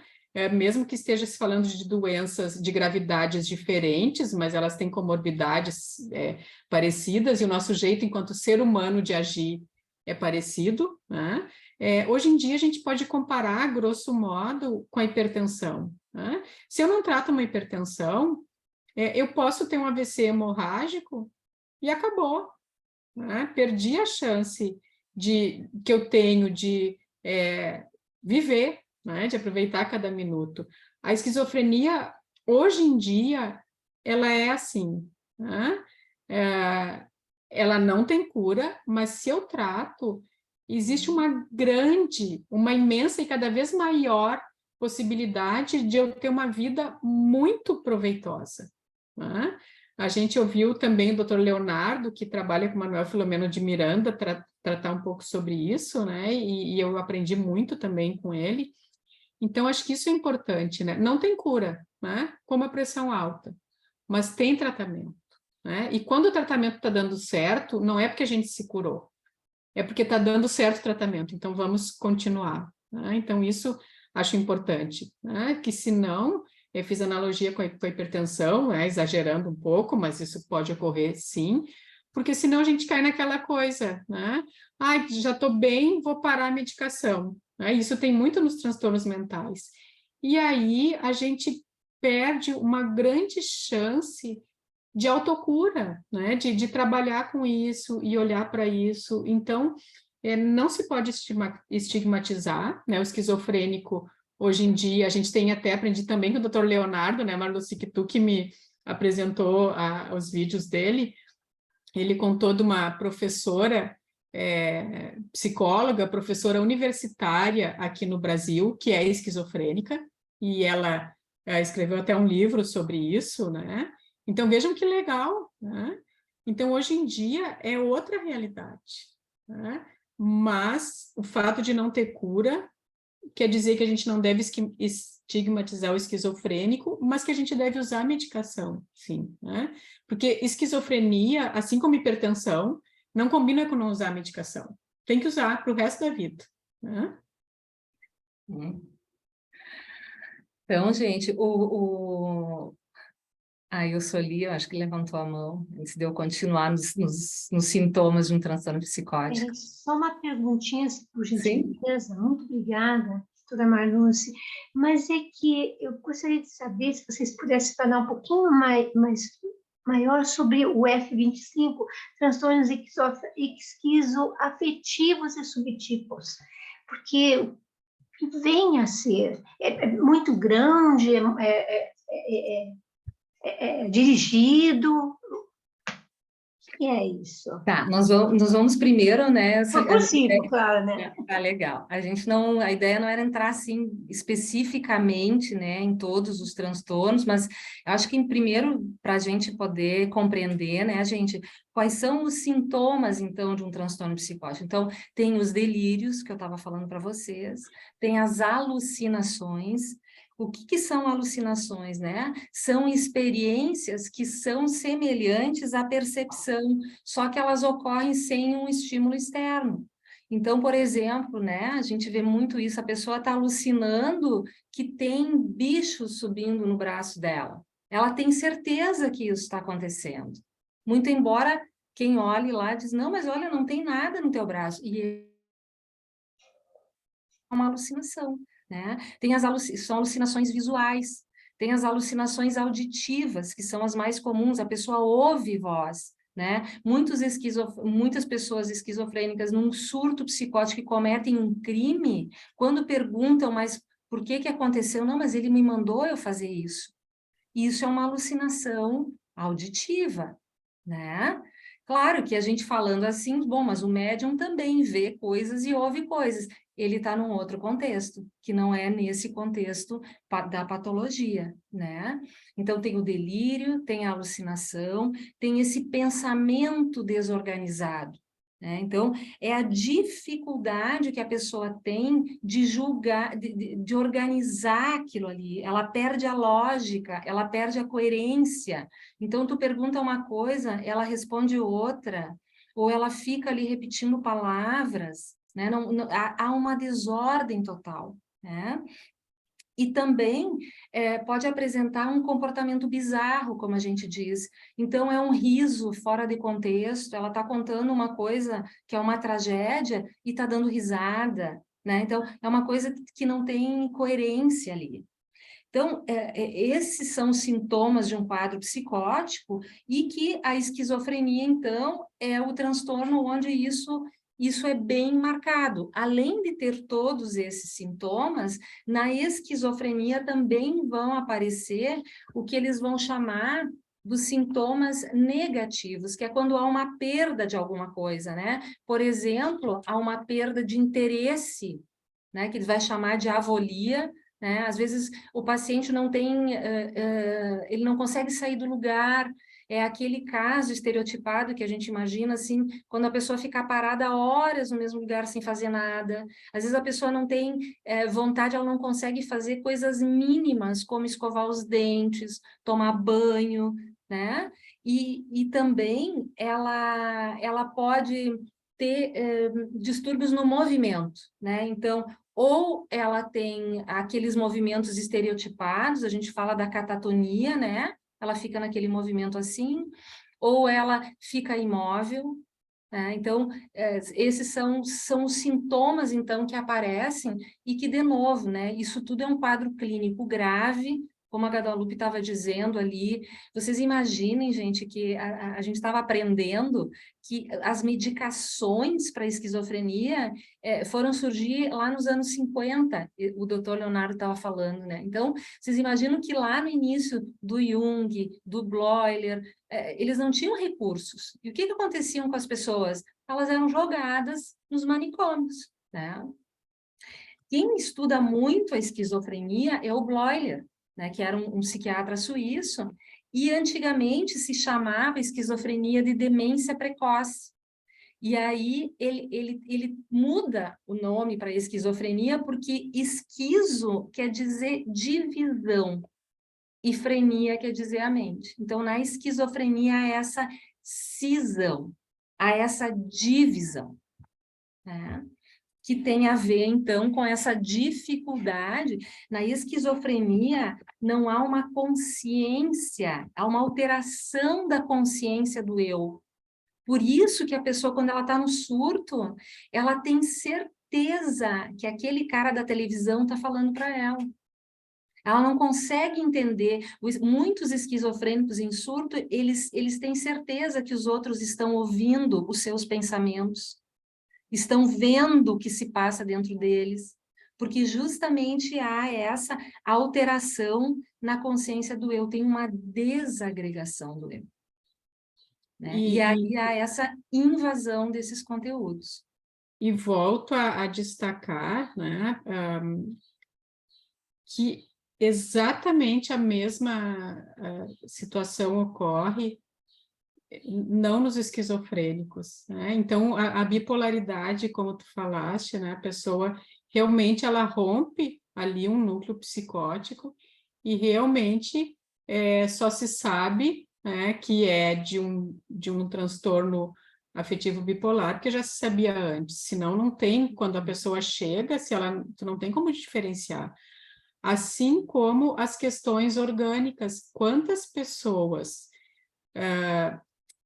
Mesmo que esteja se falando de doenças de gravidades diferentes, mas elas têm comorbidades parecidas, e o nosso jeito, enquanto ser humano, de agir é parecido, né? Hoje em dia, a gente pode comparar, grosso modo, com a hipertensão, né? Se eu não trato uma hipertensão, eu posso ter um AVC hemorrágico e acabou, né? Perdi a chance que eu tenho de viver, né? De aproveitar cada minuto. A esquizofrenia, hoje em dia, ela é assim, né? Ela não tem cura, mas se eu trato, existe uma imensa e cada vez maior possibilidade de eu ter uma vida muito proveitosa. Né? A gente ouviu também o Dr. Leonardo, que trabalha com Manuel Filomeno de Miranda, tratar um pouco sobre isso, né? E eu aprendi muito também com ele. Então, acho que isso é importante, né? Não tem cura, né? Como a pressão alta, mas tem tratamento, né? E quando o tratamento está dando certo, não é porque a gente se curou, é porque está dando certo o tratamento, então vamos continuar, né? Então, isso acho importante, né? Que se não, eu fiz analogia com a hipertensão, né? Exagerando um pouco, mas isso pode ocorrer sim, porque senão a gente cai naquela coisa, né? Ai, já estou bem, vou parar a medicação, né? Isso tem muito nos transtornos mentais. E aí a gente perde uma grande chance de autocura, né? De trabalhar com isso e olhar para isso. Então, não se pode estigmatizar, né? O esquizofrênico, hoje em dia, a gente tem até, aprendi também com o Dr. Leonardo, né? Marlucictu, que me apresentou os vídeos dele, ele contou de uma professora, psicóloga, professora universitária aqui no Brasil, que é esquizofrênica, e ela escreveu até um livro sobre isso, né? Então, vejam que legal, né? Então, hoje em dia, é outra realidade, né? Mas o fato de não ter cura quer dizer que a gente não deve estigmatizar o esquizofrênico, mas que a gente deve usar a medicação, sim, né? Porque esquizofrenia, assim como hipertensão, não combina com não usar a medicação. Tem que usar para o resto da vida, né? Então, gente, o Soli, eu acho que levantou a mão, antes de eu continuar nos sintomas de um transtorno psicótico. Só uma perguntinha, por Sim. gentileza. Muito obrigada, doutora Marluce. Mas é que eu gostaria de saber se vocês pudessem falar um pouquinho maior sobre o F25, transtornos esquizoafetivos e subtipos. Porque vem a ser muito grande, dirigido. O que é isso? Tá, nós vamos primeiro, né? Se for possível, claro, né? Tá legal. A ideia não era entrar assim especificamente, né, em todos os transtornos, mas acho que primeiro para a gente poder compreender, né, quais são os sintomas então de um transtorno psicótico. Então tem os delírios que eu estava falando para vocês, tem as alucinações. O que são alucinações, né? São experiências que são semelhantes à percepção, só que elas ocorrem sem um estímulo externo. Então, por exemplo, né, a gente vê muito isso, a pessoa está alucinando que tem bichos subindo no braço dela. Ela tem certeza que isso está acontecendo. Muito embora quem olhe lá diz, não, mas olha, não tem nada no teu braço. E é uma alucinação, né? São alucinações visuais, tem as alucinações auditivas, que são as mais comuns, a pessoa ouve voz, né? Muitas pessoas esquizofrênicas num surto psicótico que cometem um crime, quando perguntam, mas por que aconteceu? Não, mas ele me mandou eu fazer isso. Isso é uma alucinação auditiva, né? Claro que a gente falando assim, bom, mas o médium também vê coisas e ouve coisas. Ele está num outro contexto, que não é nesse contexto da patologia, né? Então, tem o delírio, tem a alucinação, tem esse pensamento desorganizado, né? Então, é a dificuldade que a pessoa tem de julgar, de organizar aquilo ali. Ela perde a lógica, ela perde a coerência. Então, tu pergunta uma coisa, ela responde outra, ou ela fica ali repetindo palavras, né? Há uma desordem total, né? E também pode apresentar um comportamento bizarro, como a gente diz. Então, é um riso fora de contexto, ela está contando uma coisa que é uma tragédia e está dando risada, né? Então, é uma coisa que não tem coerência ali. Então, esses são os sintomas de um quadro psicótico e que a esquizofrenia, então, é o transtorno onde isso é bem marcado. Além de ter todos esses sintomas, na esquizofrenia também vão aparecer o que eles vão chamar dos sintomas negativos, que é quando há uma perda de alguma coisa, né? Por exemplo, há uma perda de interesse, né? Que eles vai chamar de avolia, né? Às vezes o paciente não tem, ele não consegue sair do lugar, é aquele caso estereotipado que a gente imagina, assim, quando a pessoa fica parada horas no mesmo lugar sem fazer nada. Às vezes a pessoa não tem vontade, ela não consegue fazer coisas mínimas, como escovar os dentes, tomar banho, né? E também ela pode ter distúrbios no movimento, né? Então, ou ela tem aqueles movimentos estereotipados, a gente fala da catatonia, né? Ela fica naquele movimento assim, ou ela fica imóvel, né? Então, esses são os sintomas, então, que aparecem e que, de novo, né? Isso tudo é um quadro clínico grave, como a Guadalupe estava dizendo ali. Vocês imaginem, gente, que a gente estava aprendendo que as medicações para esquizofrenia foram surgir lá nos anos 50, o doutor Leonardo estava falando, né? Então, vocês imaginam que lá no início do Jung, do Bloiler, eles não tinham recursos. E o que aconteciam com as pessoas? Elas eram jogadas nos manicômios, né? Quem estuda muito a esquizofrenia é o Bloiler, né, que era um psiquiatra suíço, e antigamente se chamava esquizofrenia de demência precoce. E aí ele muda o nome para esquizofrenia porque esquizo quer dizer divisão e frenia quer dizer a mente. Então, na esquizofrenia há essa cisão, há essa divisão, né? Que tem a ver, então, com essa dificuldade. Na esquizofrenia, não há uma consciência, há uma alteração da consciência do eu. Por isso que a pessoa, quando ela está no surto, ela tem certeza que aquele cara da televisão está falando para ela. Ela não consegue entender. Muitos esquizofrênicos em surto, eles têm certeza que os outros estão ouvindo os seus pensamentos, estão vendo o que se passa dentro deles, porque justamente há essa alteração na consciência do eu, tem uma desagregação do eu. Né? E aí há essa invasão desses conteúdos. E volto a destacar, né, que exatamente a mesma situação ocorre não nos esquizofrênicos, né? Então, a bipolaridade, como tu falaste, né? A pessoa realmente ela rompe ali um núcleo psicótico e realmente só se sabe, né, que é de um transtorno afetivo bipolar, que já se sabia antes, senão não tem, quando a pessoa chega, tu não tem como diferenciar. Assim como as questões orgânicas, quantas pessoas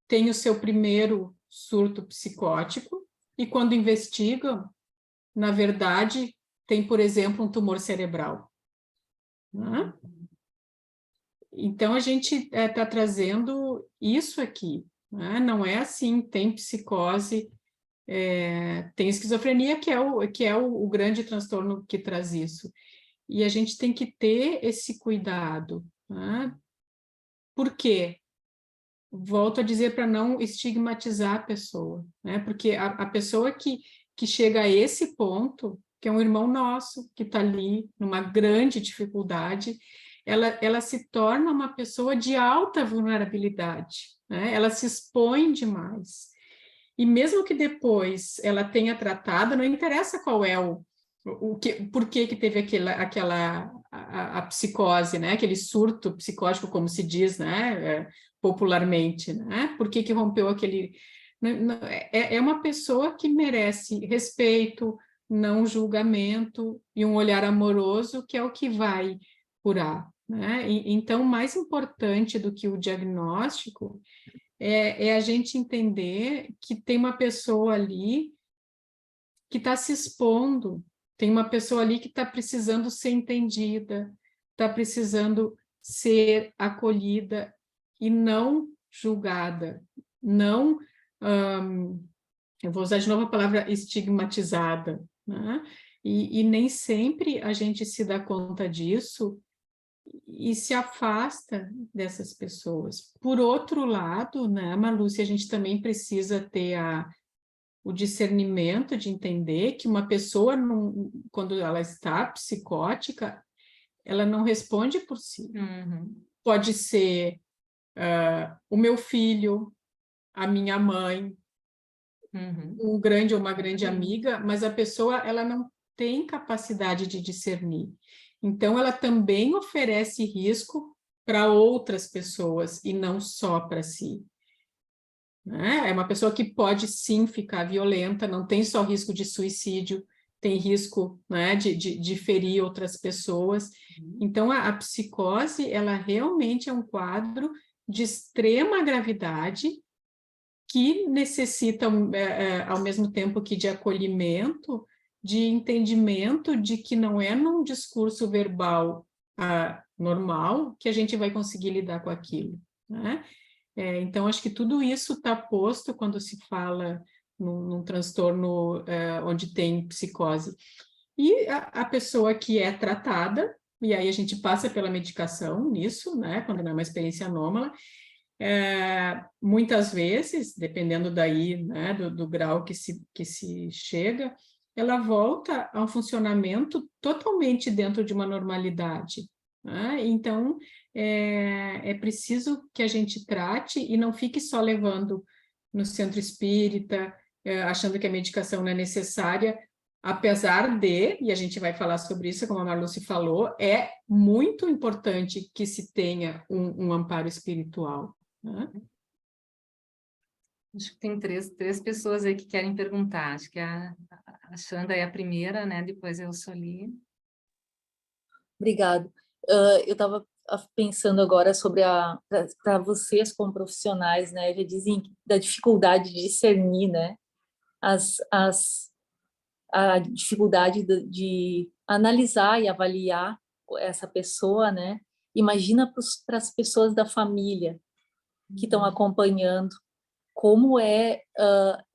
têm o seu primeiro surto psicótico e quando investigam, na verdade, tem, por exemplo, um tumor cerebral. Né? Então, a gente está trazendo isso aqui. Né? Não é assim, tem psicose, tem esquizofrenia, que é o grande transtorno que traz isso. E a gente tem que ter esse cuidado. Né? Por quê? Volto a dizer para não estigmatizar a pessoa, né? Porque a pessoa que chega a esse ponto, que é um irmão nosso, que está ali numa grande dificuldade, ela se torna uma pessoa de alta vulnerabilidade, né? Ela se expõe demais. E mesmo que depois ela tenha tratado, não interessa qual é por que teve a psicose, né? Aquele surto psicótico, como se diz, né? Popularmente, né? Por que rompeu aquele... É uma pessoa que merece respeito, não julgamento e um olhar amoroso, que é o que vai curar, né? Então, mais importante do que o diagnóstico é a gente entender que tem uma pessoa ali que está se expondo, tem uma pessoa ali que está precisando ser entendida, está precisando ser acolhida e não julgada, não, eu vou usar de novo a palavra estigmatizada, né? E nem sempre a gente se dá conta disso e se afasta dessas pessoas. Por outro lado, né, Marlúcia, a gente também precisa ter o discernimento de entender que uma pessoa, quando ela está psicótica, ela não responde por si. Uhum. Pode ser o meu filho, a minha mãe, um grande ou uma grande amiga, mas a pessoa ela não tem capacidade de discernir. Então, ela também oferece risco para outras pessoas e não só para si. Né? É uma pessoa que pode sim ficar violenta, não tem só risco de suicídio, tem risco, né, de ferir outras pessoas. Então, a psicose, ela realmente é um quadro de extrema gravidade que necessita, ao mesmo tempo que de acolhimento, de entendimento de que não é num discurso verbal normal que a gente vai conseguir lidar com aquilo, né? Então, acho que tudo isso está posto quando se fala num transtorno onde tem psicose. E a pessoa que é tratada, e aí a gente passa pela medicação nisso, né, quando não é uma experiência anômala, muitas vezes, dependendo daí, né, do grau que se chega, ela volta a um funcionamento totalmente dentro de uma normalidade. Né? Então, é preciso que a gente trate e não fique só levando no centro espírita, achando que a medicação não é necessária, apesar de, e a gente vai falar sobre isso, como a Marluce falou, é muito importante que se tenha um amparo espiritual. Né? Acho que tem três pessoas aí que querem perguntar. Acho que a Xanda é a primeira, né? Depois eu Soli. Obrigado. Eu estava pensando agora sobre para vocês como profissionais, né? Já dizem da dificuldade de discernir, né? A dificuldade de analisar e avaliar essa pessoa, né? Imagina para as pessoas da família que estão acompanhando, como é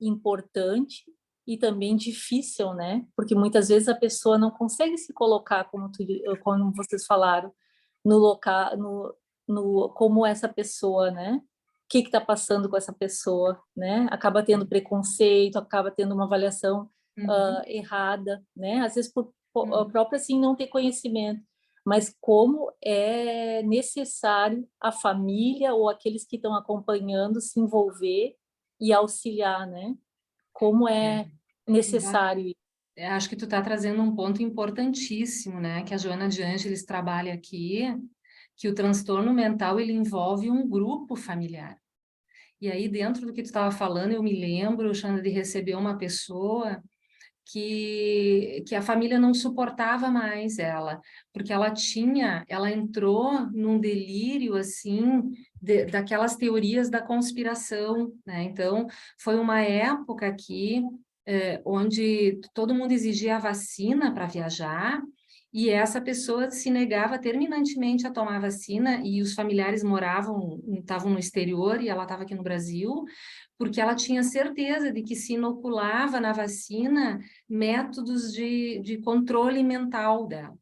importante e também difícil, né? Porque muitas vezes a pessoa não consegue se colocar, como vocês falaram, no local, como essa pessoa, né? O que está passando com essa pessoa, né? Acaba tendo preconceito, acaba tendo uma avaliação errada, né? Às vezes por próprio assim não ter conhecimento, mas como é necessário a família ou aqueles que estão acompanhando se envolver e auxiliar, né? Como é necessário. Acho que tu está trazendo um ponto importantíssimo, né? Que a Joana de Ângeles trabalha aqui, que o transtorno mental ele envolve um grupo familiar. E aí, dentro do que tu estava falando, eu me lembro, Xanda, de receber uma pessoa que a família não suportava mais ela, porque ela entrou num delírio, assim, daquelas teorias da conspiração, né? Então, foi uma época aqui onde todo mundo exigia a vacina para viajar, e essa pessoa se negava terminantemente a tomar a vacina, e os familiares estavam no exterior, e ela estava aqui no Brasil, porque ela tinha certeza de que se inoculava na vacina métodos de controle mental dela.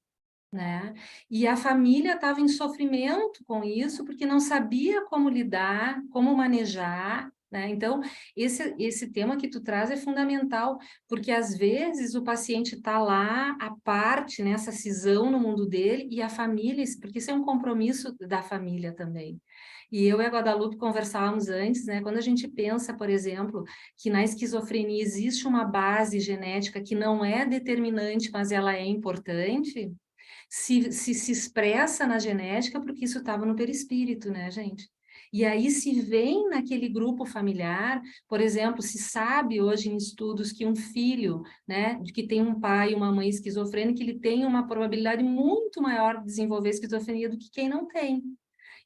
Né? E a família estava em sofrimento com isso, porque não sabia como lidar, como manejar, né? Então, esse tema que tu traz é fundamental, porque às vezes o paciente está lá, à parte, nessa cisão no mundo dele, e a família, porque isso é um compromisso da família também. E eu e a Guadalupe conversávamos antes, né? Quando a gente pensa, por exemplo, que na esquizofrenia existe uma base genética que não é determinante, mas ela é importante, se expressa na genética porque isso estava no perispírito, né, gente? E aí se vem naquele grupo familiar, por exemplo, se sabe hoje em estudos que um filho, né, que tem um pai e uma mãe esquizofrênica, ele tem uma probabilidade muito maior de desenvolver esquizofrenia do que quem não tem.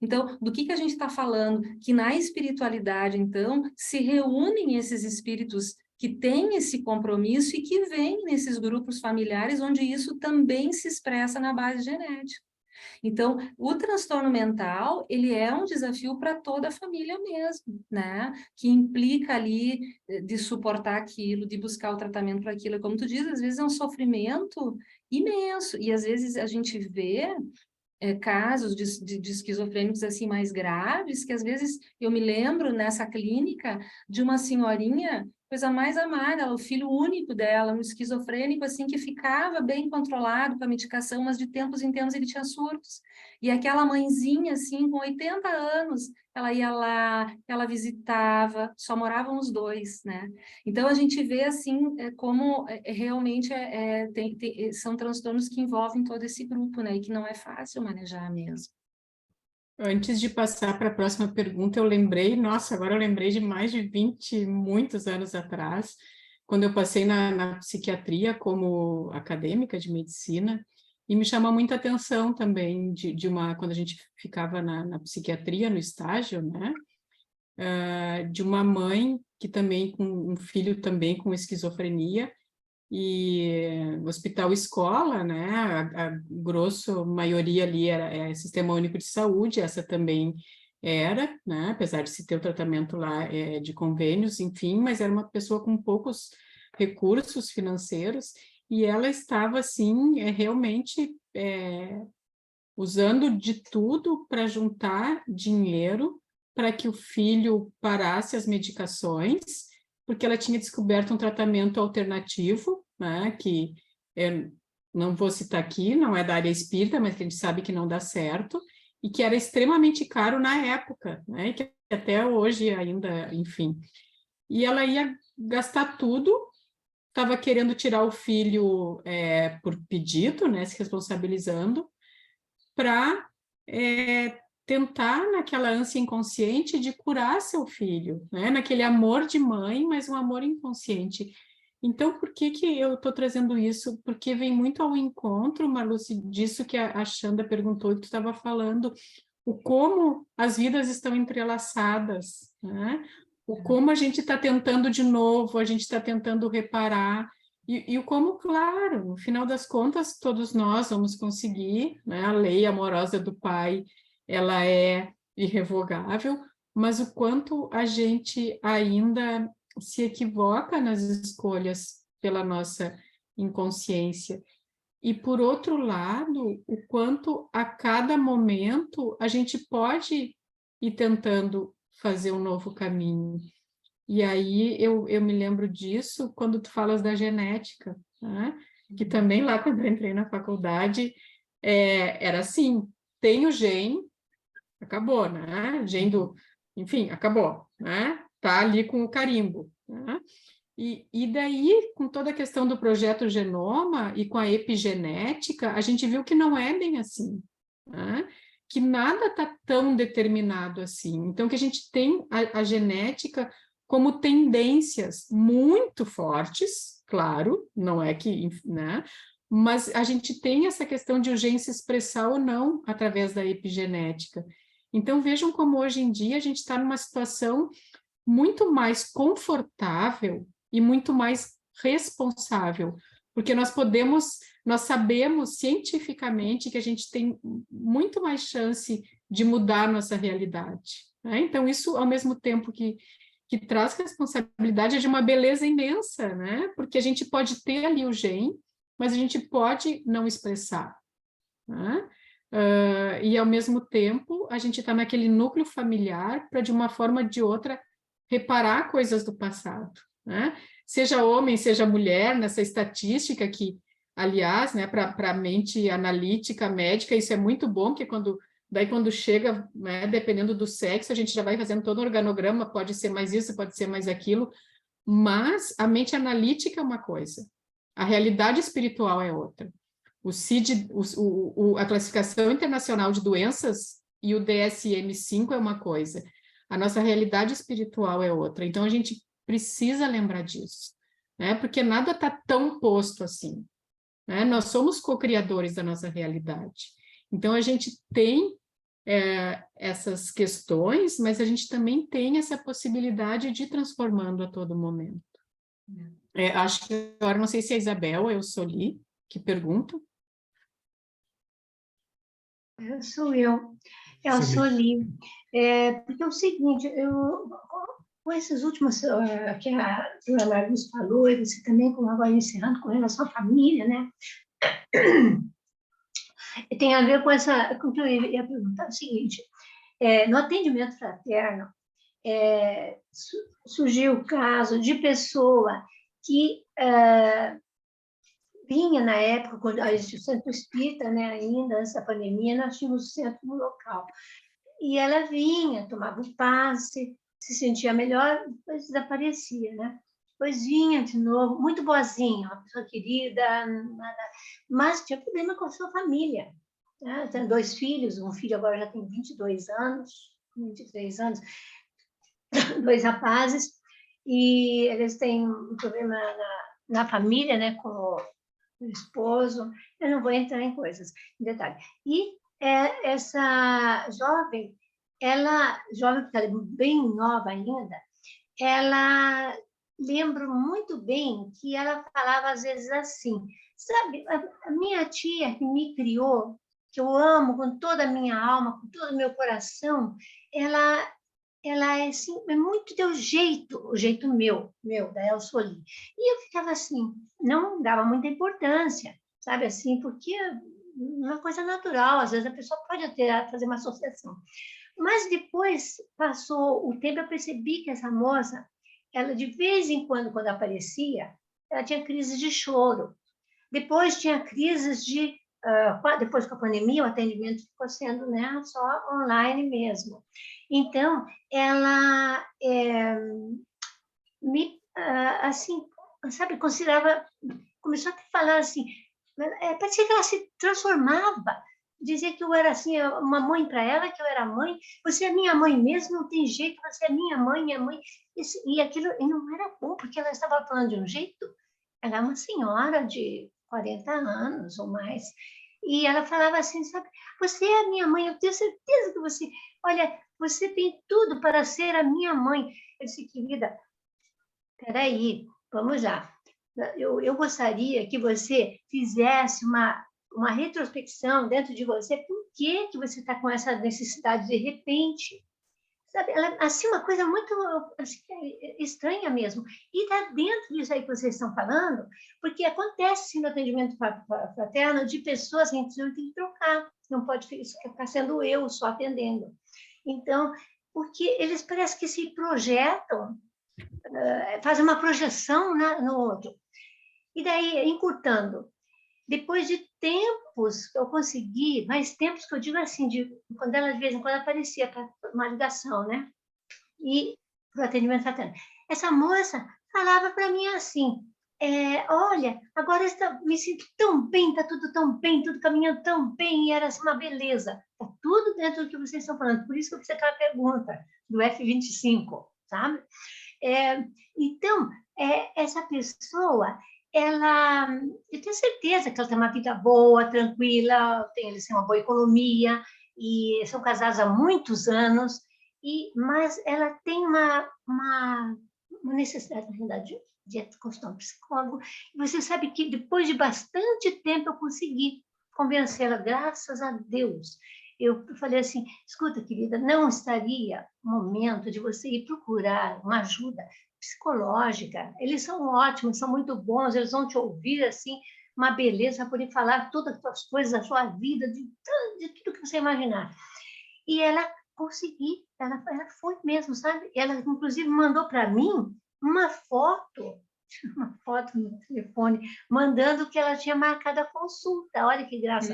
Então, do que a gente está falando? Que na espiritualidade, então, se reúnem esses espíritos que têm esse compromisso e que vêm nesses grupos familiares onde isso também se expressa na base genética. Então, o transtorno mental, ele é um desafio para toda a família mesmo, né? Que implica ali de suportar aquilo, de buscar o tratamento para aquilo. Como tu diz, às vezes é um sofrimento imenso, e às vezes a gente vê casos de esquizofrênicos assim mais graves, que às vezes eu me lembro nessa clínica de uma senhorinha coisa mais amada, o filho único dela, um esquizofrênico, assim, que ficava bem controlado com a medicação, mas de tempos em tempos ele tinha surtos. E aquela mãezinha, assim, com 80 anos, ela ia lá, ela visitava, só moravam os dois, né? Então, a gente vê, assim, como realmente são transtornos que envolvem todo esse grupo, né? E que não é fácil manejar mesmo. Antes de passar para a próxima pergunta, eu lembrei, nossa, agora eu lembrei de mais de 20, muitos anos atrás, quando eu passei na psiquiatria como acadêmica de medicina, e me chamou muita atenção também quando a gente ficava na psiquiatria, no estágio, né? De uma mãe que também, com um filho também com esquizofrenia, e hospital escola, né, a grosso maioria ali é Sistema Único de Saúde, essa também era, né, apesar de se ter o tratamento lá de convênios, enfim, mas era uma pessoa com poucos recursos financeiros, e ela estava, assim, realmente usando de tudo para juntar dinheiro para que o filho parasse as medicações, porque ela tinha descoberto um tratamento alternativo, né, que eu não vou citar aqui, não é da área espírita, mas que a gente sabe que não dá certo, e que era extremamente caro na época, né, e que até hoje ainda, enfim. E ela ia gastar tudo, estava querendo tirar o filho por pedido, né, se responsabilizando, para tentar, naquela ânsia inconsciente, de curar seu filho, né? Naquele amor de mãe, mas um amor inconsciente. Então, por que eu estou trazendo isso? Porque vem muito ao encontro, Marluce, disso que a Xanda perguntou, que tu estava falando, o como as vidas estão entrelaçadas, né? O como a gente está tentando de novo, a gente está tentando reparar, e o como, claro, no final das contas, todos nós vamos conseguir, né? A lei amorosa do Pai, ela é irrevogável, mas o quanto a gente ainda se equivoca nas escolhas pela nossa inconsciência. E, por outro lado, o quanto a cada momento a gente pode ir tentando fazer um novo caminho. E aí eu me lembro disso quando tu falas da genética, né? Que também lá quando eu entrei na faculdade era assim, tem o gene, acabou, né? Gene do, enfim, acabou, né? Tá ali com o carimbo, né? E daí, com toda a questão do projeto Genoma e com a epigenética, a gente viu que não é bem assim, né? Que nada está tão determinado assim. Então, que a gente tem a genética como tendências muito fortes, claro, não é que, né? Mas a gente tem essa questão de o gene se expressar ou não através da epigenética. Então, vejam como hoje em dia a gente está numa situação muito mais confortável e muito mais responsável, porque nós sabemos cientificamente que a gente tem muito mais chance de mudar a nossa realidade, né? Então, isso, ao mesmo tempo que traz responsabilidade, é de uma beleza imensa, né? Porque a gente pode ter ali o gene, mas a gente pode não expressar, né? E, ao mesmo tempo, a gente está naquele núcleo familiar para, de uma forma ou de outra, reparar coisas do passado, né? Seja homem, seja mulher, nessa estatística que, aliás, né, para a mente analítica, médica, isso é muito bom, porque quando chega, né, dependendo do sexo, a gente já vai fazendo todo um organograma, pode ser mais isso, pode ser mais aquilo, mas a mente analítica é uma coisa, a realidade espiritual é outra. O CID, a Classificação Internacional de Doenças e o DSM-5 é uma coisa, a nossa realidade espiritual é outra. Então, a gente precisa lembrar disso, né? Porque nada está tão posto assim, né? Nós somos co-criadores da nossa realidade. Então, a gente tem essas questões, mas a gente também tem essa possibilidade de ir transformando a todo momento. Acho que agora, não sei se é a Isabel ou eu Soli que pergunto. Sou eu. Eu sou Li. Porque é o seguinte, com essas últimas que a Dona Marluz falou, e você também, como agora encerrando, com relação à família, né? Tem a ver com o que eu ia perguntar, o seguinte, no atendimento fraterno, surgiu o caso de pessoa que vinha na época, quando o centro espírita, né, ainda antes da pandemia, nós tínhamos o centro no local. E ela vinha, tomava o passe, se sentia melhor, depois desaparecia, né? Depois vinha de novo, muito boazinha, uma pessoa querida, mas tinha problema com a sua família. Né? Tem 2 filhos, um filho agora já tem 22 anos, 23 anos, 2 rapazes, e eles têm um problema na família, né, com o esposo. Eu não vou entrar em coisas, em detalhe. E essa jovem, jovem que está bem nova ainda, ela lembro muito bem que ela falava às vezes assim, sabe, a minha tia que me criou, que eu amo com toda a minha alma, com todo o meu coração, ela é assim, é muito teu jeito, o jeito meu, da Elsa Oli. E eu ficava assim, não dava muita importância, sabe assim, porque é uma coisa natural, às vezes a pessoa pode até fazer uma associação. Mas depois passou o tempo, eu percebi que essa moça, ela de vez em quando aparecia, ela tinha crises de choro. Depois tinha crises de... depois com a pandemia, o atendimento ficou sendo, né, só online mesmo. Então, ela me, assim, sabe, considerava... Começou a falar assim, parecia que ela se transformava, dizer que eu era assim, uma mãe para ela, que eu era mãe, você é minha mãe mesmo, não tem jeito, você é minha mãe. E aquilo e não era bom, porque ela estava falando de um jeito, ela é uma senhora de 40 anos ou mais, e ela falava assim, sabe, você é a minha mãe, eu tenho certeza que você, olha, você tem tudo para ser a minha mãe. Eu disse, querida, peraí, vamos lá. Eu gostaria que você fizesse uma retrospecção dentro de você, por que você está com essa necessidade de repente? Sabe, assim, uma coisa muito assim, estranha mesmo. E está dentro disso aí que vocês estão falando, porque acontece sim, no atendimento fraterno de pessoas que a gente tem que trocar, não pode ficar sendo eu só atendendo. Então, porque eles parecem que se projetam, fazem uma projeção, né, no outro. E daí, encurtando, depois de tempos que eu consegui, mais tempos que eu digo assim, quando ela de vez em quando aparecia para uma ligação, né? E para o atendimento fraterno. Essa moça falava para mim assim, olha, agora me sinto tão bem, está tudo tão bem, tudo caminhando tão bem, e era assim, uma beleza. Está tudo dentro do que vocês estão falando. Por isso que eu fiz aquela pergunta do F25, sabe? Então, essa pessoa... eu tenho certeza que ela tem uma vida boa, tranquila, eles têm uma boa economia, e são casados há muitos anos, mas ela tem uma necessidade, na realidade, de consultar um psicólogo. E você sabe que depois de bastante tempo eu consegui convencê-la, graças a Deus. Eu falei assim, escuta, querida, não estaria o momento de você ir procurar uma ajuda psicológica? Eles são ótimos, são muito bons, eles vão te ouvir assim, uma beleza, poder falar todas as coisas da sua vida, de tudo que você imaginar. E ela conseguiu, ela foi mesmo, sabe? Ela, inclusive, mandou para mim uma foto no telefone, mandando que ela tinha marcado a consulta. Olha que graça.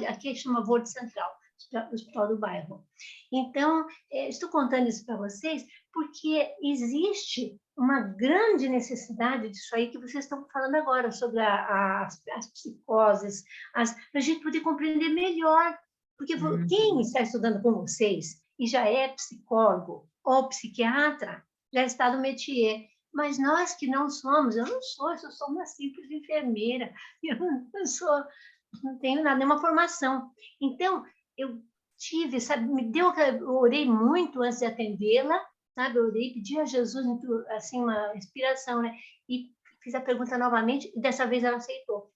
Aqui chama Verde Central, do Hospital do Bairro. Então, estou contando isso para vocês porque existe uma grande necessidade disso aí que vocês estão falando agora, sobre as psicoses, para a gente poder compreender melhor. Porque quem está estudando com vocês e já é psicólogo ou psiquiatra, já está no métier. Mas nós que não somos, eu não sou uma simples enfermeira, eu não tenho nada, nenhuma formação. Então, eu tive, sabe, eu orei muito antes de atendê-la, sabe, eu orei, pedi a Jesus, assim, uma inspiração, né, e fiz a pergunta novamente, e dessa vez ela aceitou.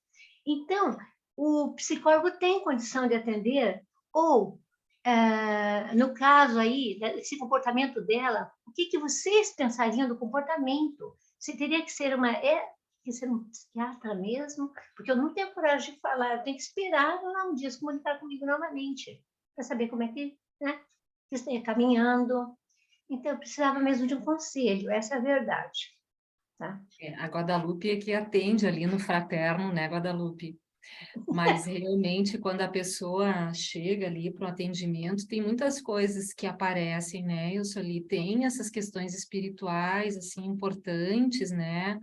Então, o psicólogo tem condição de atender, ou, no caso aí, esse comportamento dela, o que vocês pensariam do comportamento? Você teria que ser um psiquiatra mesmo? Porque eu não tenho coragem de falar, eu tenho que esperar ela um dia se comunicar comigo novamente, para saber como é que, né, que está caminhando. Então, eu precisava mesmo de um conselho, essa é a verdade. Tá? A Guadalupe é que atende ali no fraterno, né, Guadalupe? Mas realmente, quando a pessoa chega ali para o atendimento, tem muitas coisas que aparecem, né? Eu sou ali, tem essas questões espirituais, assim, importantes, né?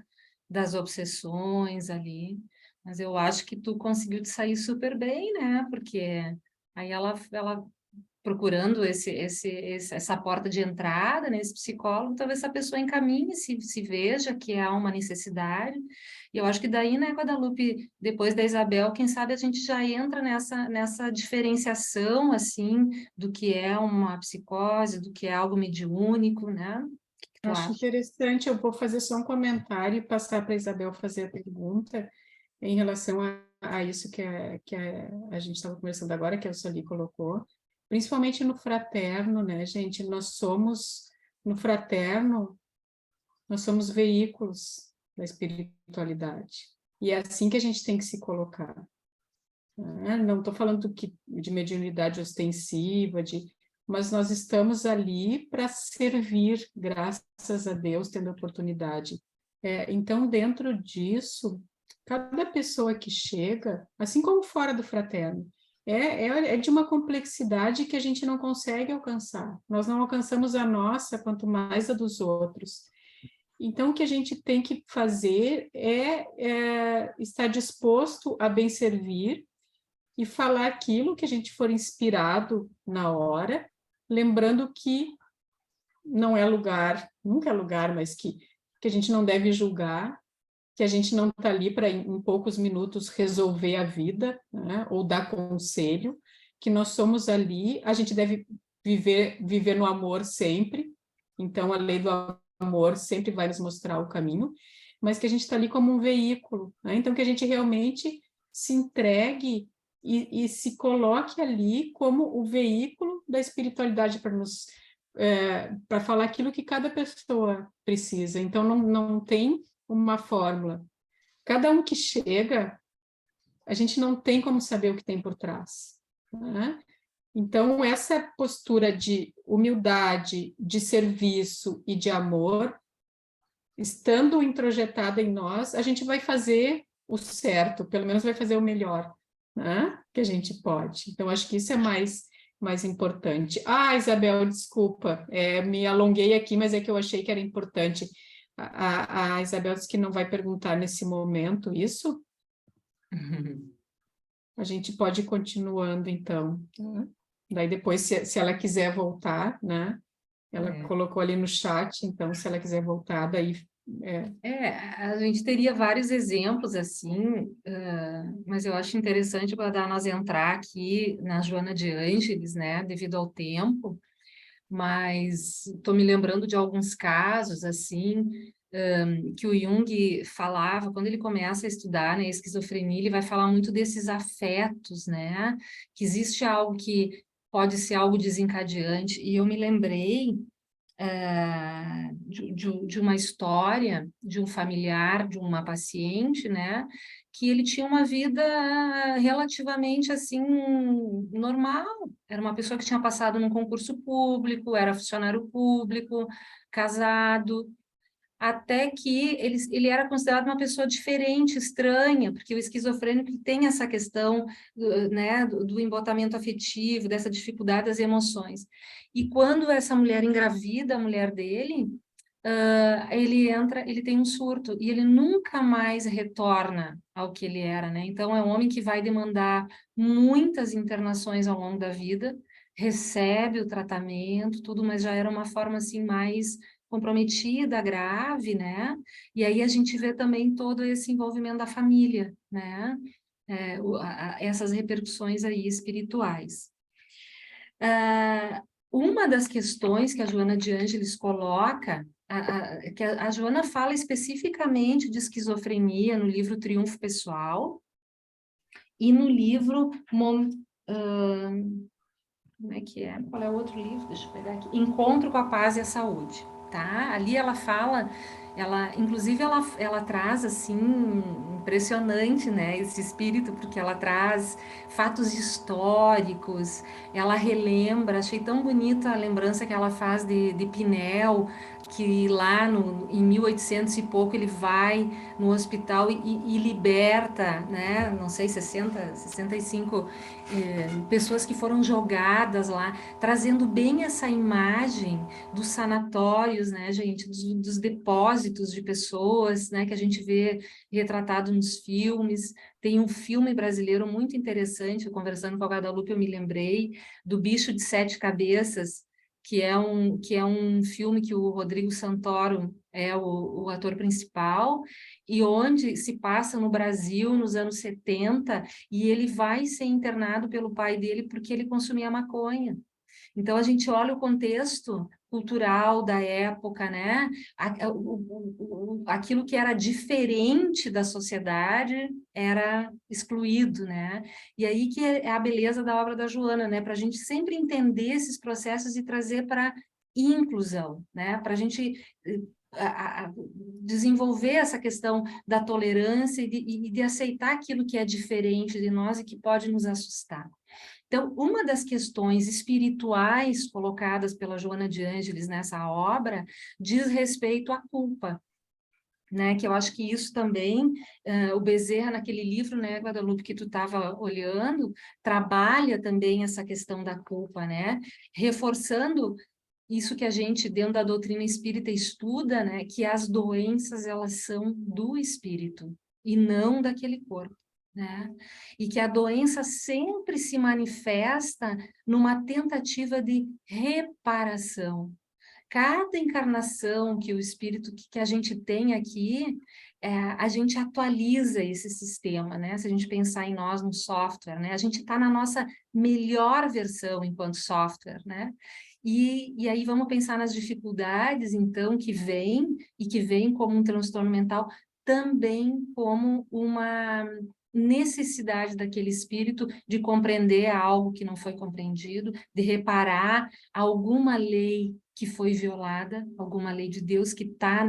Das obsessões ali. Mas eu acho que tu conseguiu te sair super bem, né? Porque aí ela procurando essa porta de entrada nesse psicólogo, talvez essa pessoa encaminhe, se veja que há uma necessidade. E eu acho que daí, né, Guadalupe, depois da Isabel, quem sabe a gente já entra nessa diferenciação, assim, do que é uma psicose, do que é algo mediúnico, né? O que tu Acho acha? interessante, eu vou fazer só um comentário e passar para a Isabel fazer a pergunta em relação a isso que a gente estava conversando agora, que a Sueli colocou, principalmente no fraterno, né, gente? No fraterno, nós somos veículos da espiritualidade. E é assim que a gente tem que se colocar. Né? Não estou falando de mediunidade ostensiva, mas nós estamos ali para servir, graças a Deus, tendo a oportunidade. Então, dentro disso, cada pessoa que chega, assim como fora do fraterno, é de uma complexidade que a gente não consegue alcançar. Nós não alcançamos a nossa, quanto mais a dos outros. Então, o que a gente tem que fazer é estar disposto a bem servir e falar aquilo que a gente for inspirado na hora, lembrando que não é lugar, nunca é lugar, mas que a gente não deve julgar, que a gente não está ali para, em poucos minutos, resolver a vida, né, ou dar conselho, que nós somos ali, a gente deve viver no amor sempre, então a lei do amor sempre vai nos mostrar o caminho, mas que a gente está ali como um veículo, né? Então que a gente realmente se entregue e se coloque ali como o veículo da espiritualidade para nos para falar aquilo que cada pessoa precisa. Então não tem uma fórmula. Cada um que chega, a gente não tem como saber o que tem por trás, né? Então, essa postura de humildade, de serviço e de amor, estando introjetada em nós, a gente vai fazer o certo, pelo menos vai fazer o melhor, né? Que a gente pode. Então, acho que isso é mais importante. Ah, Isabel, desculpa, me alonguei aqui, mas é que eu achei que era importante. A Isabel disse que não vai perguntar nesse momento isso. A gente pode ir continuando, então. Tá? Daí depois, se ela quiser voltar, né? Ela colocou ali no chat, então, se ela quiser voltar, daí... A gente teria vários exemplos, assim, mas eu acho interessante para nós entrar aqui na Joana de Ângeles, né, devido ao tempo, mas estou me lembrando de alguns casos, assim, que o Jung falava, quando ele começa a estudar, né, a esquizofrenia, ele vai falar muito desses afetos, né, que existe algo que pode ser algo desencadeante, e eu me lembrei de uma história de um familiar, de uma paciente, né, que ele tinha uma vida relativamente assim normal. Era uma pessoa que tinha passado num concurso público, era funcionário público, casado, até que ele era considerado uma pessoa diferente, estranha, porque o esquizofrênico tem essa questão, né, do embotamento afetivo, dessa dificuldade das emoções. E quando essa mulher engravida, a mulher dele, ele tem um surto, e ele nunca mais retorna ao que ele era, né? Então, é um homem que vai demandar muitas internações ao longo da vida, recebe o tratamento, tudo, mas já era uma forma, assim, mais comprometida, grave, né? E aí a gente vê também todo esse envolvimento da família, né? Essas repercussões aí espirituais. Uma das questões que a Joana de Ângeles coloca, que a Joana fala especificamente de esquizofrenia no livro Triunfo Pessoal e no livro... como é que é? Qual é o outro livro? Deixa eu pegar aqui. Encontro com a Paz e a Saúde. Tá? Ali ela fala Inclusive, ela traz, assim, impressionante, né, esse espírito, porque ela traz fatos históricos, ela relembra, achei tão bonita a lembrança que ela faz de Pinel, que lá em 1800 e pouco ele vai no hospital e liberta, né, não sei, 65 pessoas que foram jogadas lá, trazendo bem essa imagem dos sanatórios, né, gente, dos depósitos de pessoas, né, que a gente vê retratado nos filmes. Tem um filme brasileiro muito interessante, conversando com a Guadalupe, eu me lembrei, do Bicho de Sete Cabeças, que é um filme que o Rodrigo Santoro é o ator principal, e onde se passa no Brasil, nos anos 70, e ele vai ser internado pelo pai dele porque ele consumia maconha. Então, a gente olha o contexto cultural da época, né? Aquilo que era diferente da sociedade era excluído, né? E aí que é a beleza da obra da Joana, né? Para a gente sempre entender esses processos e trazer para inclusão, né? Para a gente desenvolver essa questão da tolerância e de aceitar aquilo que é diferente de nós e que pode nos assustar. Então, uma das questões espirituais colocadas pela Joana de Ângeles nessa obra diz respeito à culpa, né? Que eu acho que isso também, o Bezerra, naquele livro, né, Guadalupe, que tu estava olhando, trabalha também essa questão da culpa, né? Reforçando isso que a gente, dentro da doutrina espírita, estuda, né? Que as doenças, elas são do espírito e não daquele corpo. Né? E que a doença sempre se manifesta numa tentativa de reparação. Cada encarnação que o espírito que a gente tem aqui, a gente atualiza esse sistema, né? Se a gente pensar em nós no software, né? A gente está na nossa melhor versão enquanto software, né? E aí vamos pensar nas dificuldades, então, que vem como um transtorno mental, também como uma necessidade daquele espírito de compreender algo que não foi compreendido, de reparar alguma lei que foi violada, alguma lei de Deus que está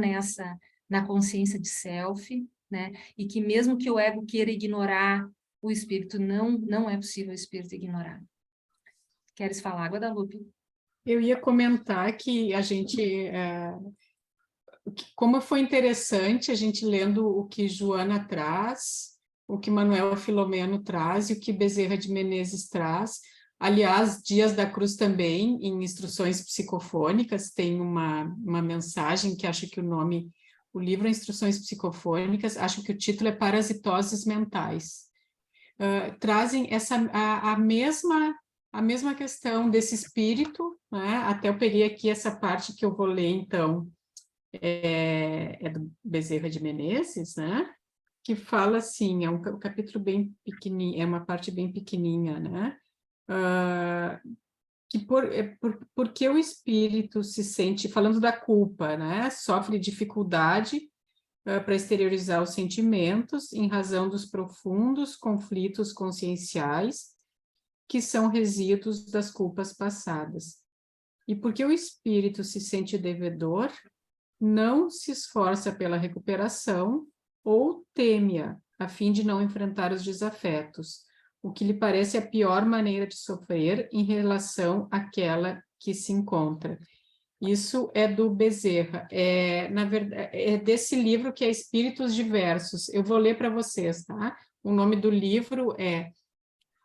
na consciência de self, né? E que mesmo que o ego queira ignorar o espírito, não é possível o espírito ignorar. Queres falar, Guadalupe? Eu ia comentar que a gente... como foi interessante a gente lendo o que Joana traz, o que Manuel Filomeno traz e o que Bezerra de Menezes traz. Aliás, Dias da Cruz também, em Instruções Psicofônicas, tem uma mensagem que acho que o livro é Instruções Psicofônicas, acho que o título é Parasitoses Mentais. Trazem a mesma questão desse espírito, né? Até eu peguei aqui essa parte que eu vou ler, então, é do Bezerra de Menezes, né? Que fala assim, é um capítulo bem pequenininho, é uma parte bem pequenininha, né? Porque o espírito se sente, falando da culpa, né? Sofre dificuldade para exteriorizar os sentimentos em razão dos profundos conflitos conscienciais que são resíduos das culpas passadas. E porque o espírito se sente devedor, não se esforça pela recuperação ou teme-a, a fim de não enfrentar os desafetos, o que lhe parece a pior maneira de sofrer em relação àquela que se encontra. Isso é do Bezerra, na verdade, é desse livro que é Espíritos Diversos. Eu vou ler para vocês, tá? O nome do livro é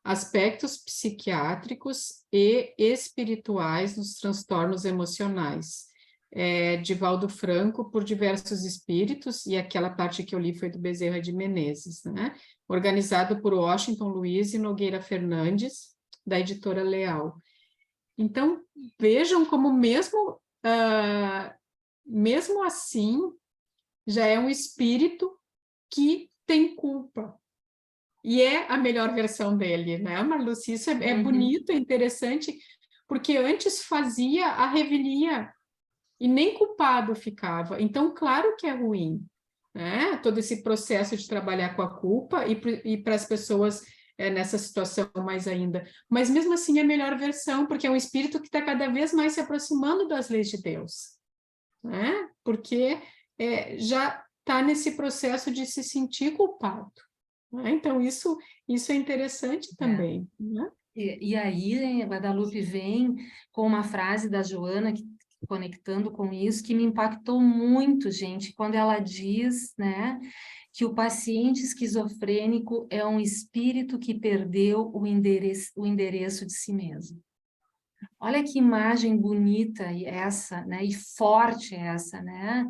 Aspectos Psiquiátricos e Espirituais nos Transtornos Emocionais, de Valdo Franco, por diversos espíritos, e aquela parte que eu li foi do Bezerra de Menezes, né? Organizado por Washington Luiz e Nogueira Fernandes, da editora Leal. Então, vejam como mesmo assim, já é um espírito que tem culpa. E é a melhor versão dele, né, Marluce? Isso é bonito, é interessante, porque antes fazia a revelia e nem culpado ficava. Então, claro que é ruim, né? Todo esse processo de trabalhar com a culpa e para as pessoas nessa situação mais ainda. Mas, mesmo assim, é a melhor versão, porque é um espírito que está cada vez mais se aproximando das leis de Deus, né? Porque já está nesse processo de se sentir culpado, né? Então, isso é interessante também, né? E aí, Guadalupe vem com uma frase da Joana, conectando com isso, que me impactou muito, gente, quando ela diz, né, que o paciente esquizofrênico é um espírito que perdeu o endereço de si mesmo. Olha que imagem bonita essa, né? E forte essa, né?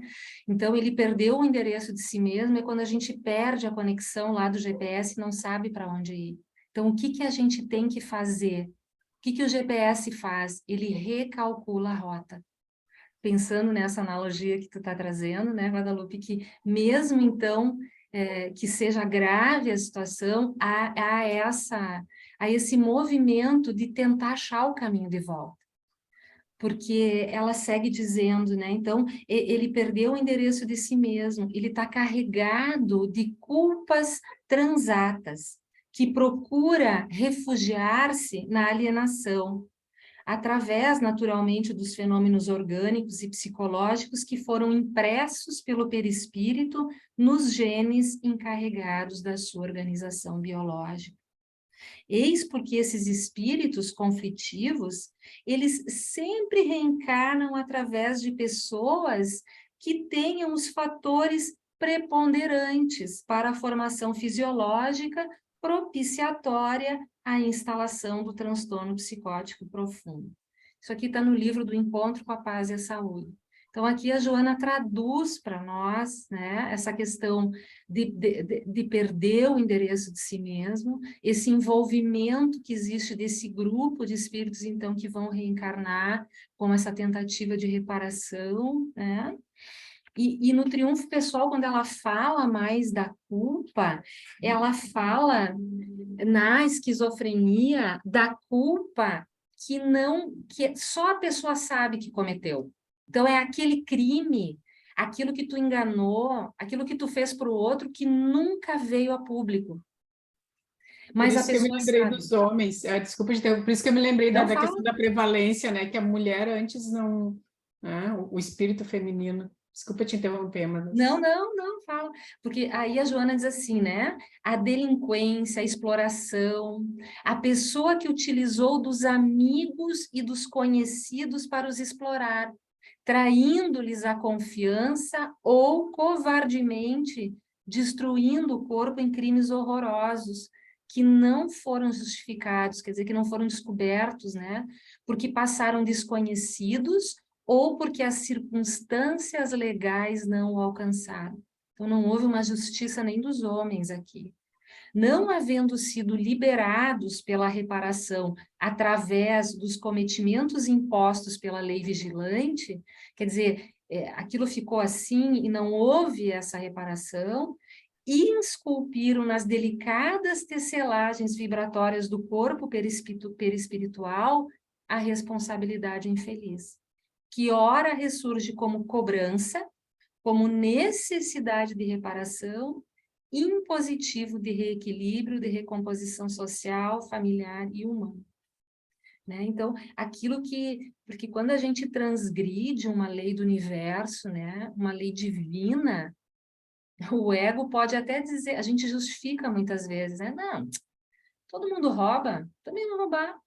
Então, ele perdeu o endereço de si mesmo, é quando a gente perde a conexão lá do GPS e não sabe para onde ir. Então, o que a gente tem que fazer? O que o GPS faz? Ele recalcula a rota. Pensando nessa analogia que tu está trazendo, né, Guadalupe, que mesmo então que seja grave a situação, há esse movimento de tentar achar o caminho de volta. Porque ela segue dizendo, né, então, ele perdeu o endereço de si mesmo, ele está carregado de culpas transatas, que procura refugiar-se na alienação, através, naturalmente, dos fenômenos orgânicos e psicológicos que foram impressos pelo perispírito nos genes encarregados da sua organização biológica. Eis porque esses espíritos conflitivos, eles sempre reencarnam através de pessoas que tenham os fatores preponderantes para a formação fisiológica propiciatória à instalação do transtorno psicótico profundo. Isso aqui está no livro do Encontro com a Paz e a Saúde. Então, aqui a Joana traduz para nós, né, essa questão de perder o endereço de si mesmo, esse envolvimento que existe desse grupo de espíritos, então, que vão reencarnar com essa tentativa de reparação, né? E no Triunfo Pessoal, quando ela fala mais da culpa, ela fala na esquizofrenia da culpa que só a pessoa sabe que cometeu. Então, é aquele crime, aquilo que tu enganou, aquilo que tu fez para o outro, que nunca veio a público. Mas por isso que eu me lembrei dos homens, desculpa de ter, por isso que eu me lembrei da questão da prevalência, né, que a mulher antes não, né, o espírito feminino. Desculpa te interromper, mas... Não, fala. Porque aí a Joana diz assim, né? A delinquência, a exploração, a pessoa que utilizou dos amigos e dos conhecidos para os explorar, traindo-lhes a confiança ou covardemente destruindo o corpo em crimes horrorosos, que não foram justificados, quer dizer, que não foram descobertos, né? Porque passaram desconhecidos ou porque as circunstâncias legais não o alcançaram. Então, não houve uma justiça nem dos homens aqui. Não havendo sido liberados pela reparação através dos cometimentos impostos pela lei vigilante, quer dizer, aquilo ficou assim e não houve essa reparação, e esculpiram nas delicadas tecelagens vibratórias do corpo perispiritual a responsabilidade infeliz, que ora ressurge como cobrança, como necessidade de reparação, impositivo de reequilíbrio, de recomposição social, familiar e humana. Né? Então, porque quando a gente transgride uma lei do universo, né, uma lei divina, o ego pode até dizer, a gente justifica muitas vezes, né? Não, todo mundo rouba, também vou roubar.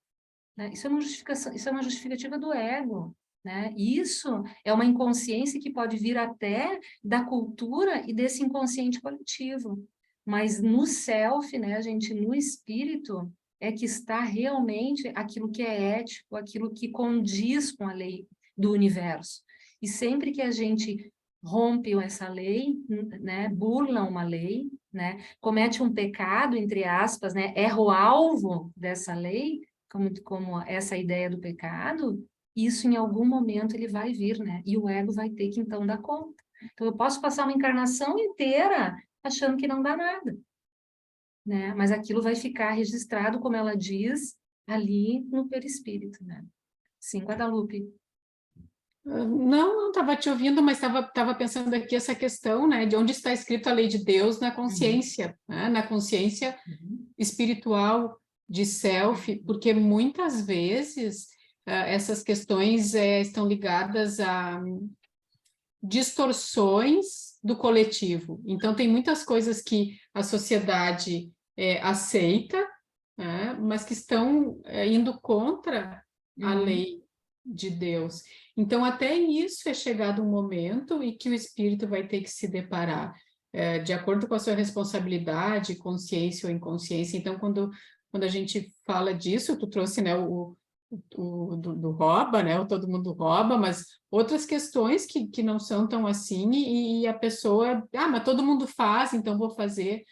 Né? Isso é uma justificação, isso é uma justificativa do ego. Né? Isso é uma inconsciência que pode vir até da cultura e desse inconsciente coletivo. Mas no self, né, gente, no espírito, é que está realmente aquilo que é ético, aquilo que condiz com a lei do universo. E sempre que a gente rompe essa lei, né, burla uma lei, né, comete um pecado, entre aspas, né, erra o alvo dessa lei, como essa ideia do pecado, isso em algum momento ele vai vir, né? E o ego vai ter que então dar conta. Então eu posso passar uma encarnação inteira achando que não dá nada, né? Mas aquilo vai ficar registrado, como ela diz, ali no perispírito, né? Sim, Guadalupe. Não estava te ouvindo, mas estava pensando aqui essa questão, né, de onde está escrito a lei de Deus na consciência, né, na consciência espiritual de self, porque muitas vezes essas questões estão ligadas distorções do coletivo. Então, tem muitas coisas que a sociedade aceita, né, mas que estão indo contra a lei de Deus. Então, até nisso é chegado um momento em que o espírito vai ter que se deparar, de acordo com a sua responsabilidade, consciência ou inconsciência. Então, quando a gente fala disso, tu trouxe, né, do rouba, né, o todo mundo rouba, mas outras questões que não são tão assim, e a pessoa, mas todo mundo faz, então vou fazer.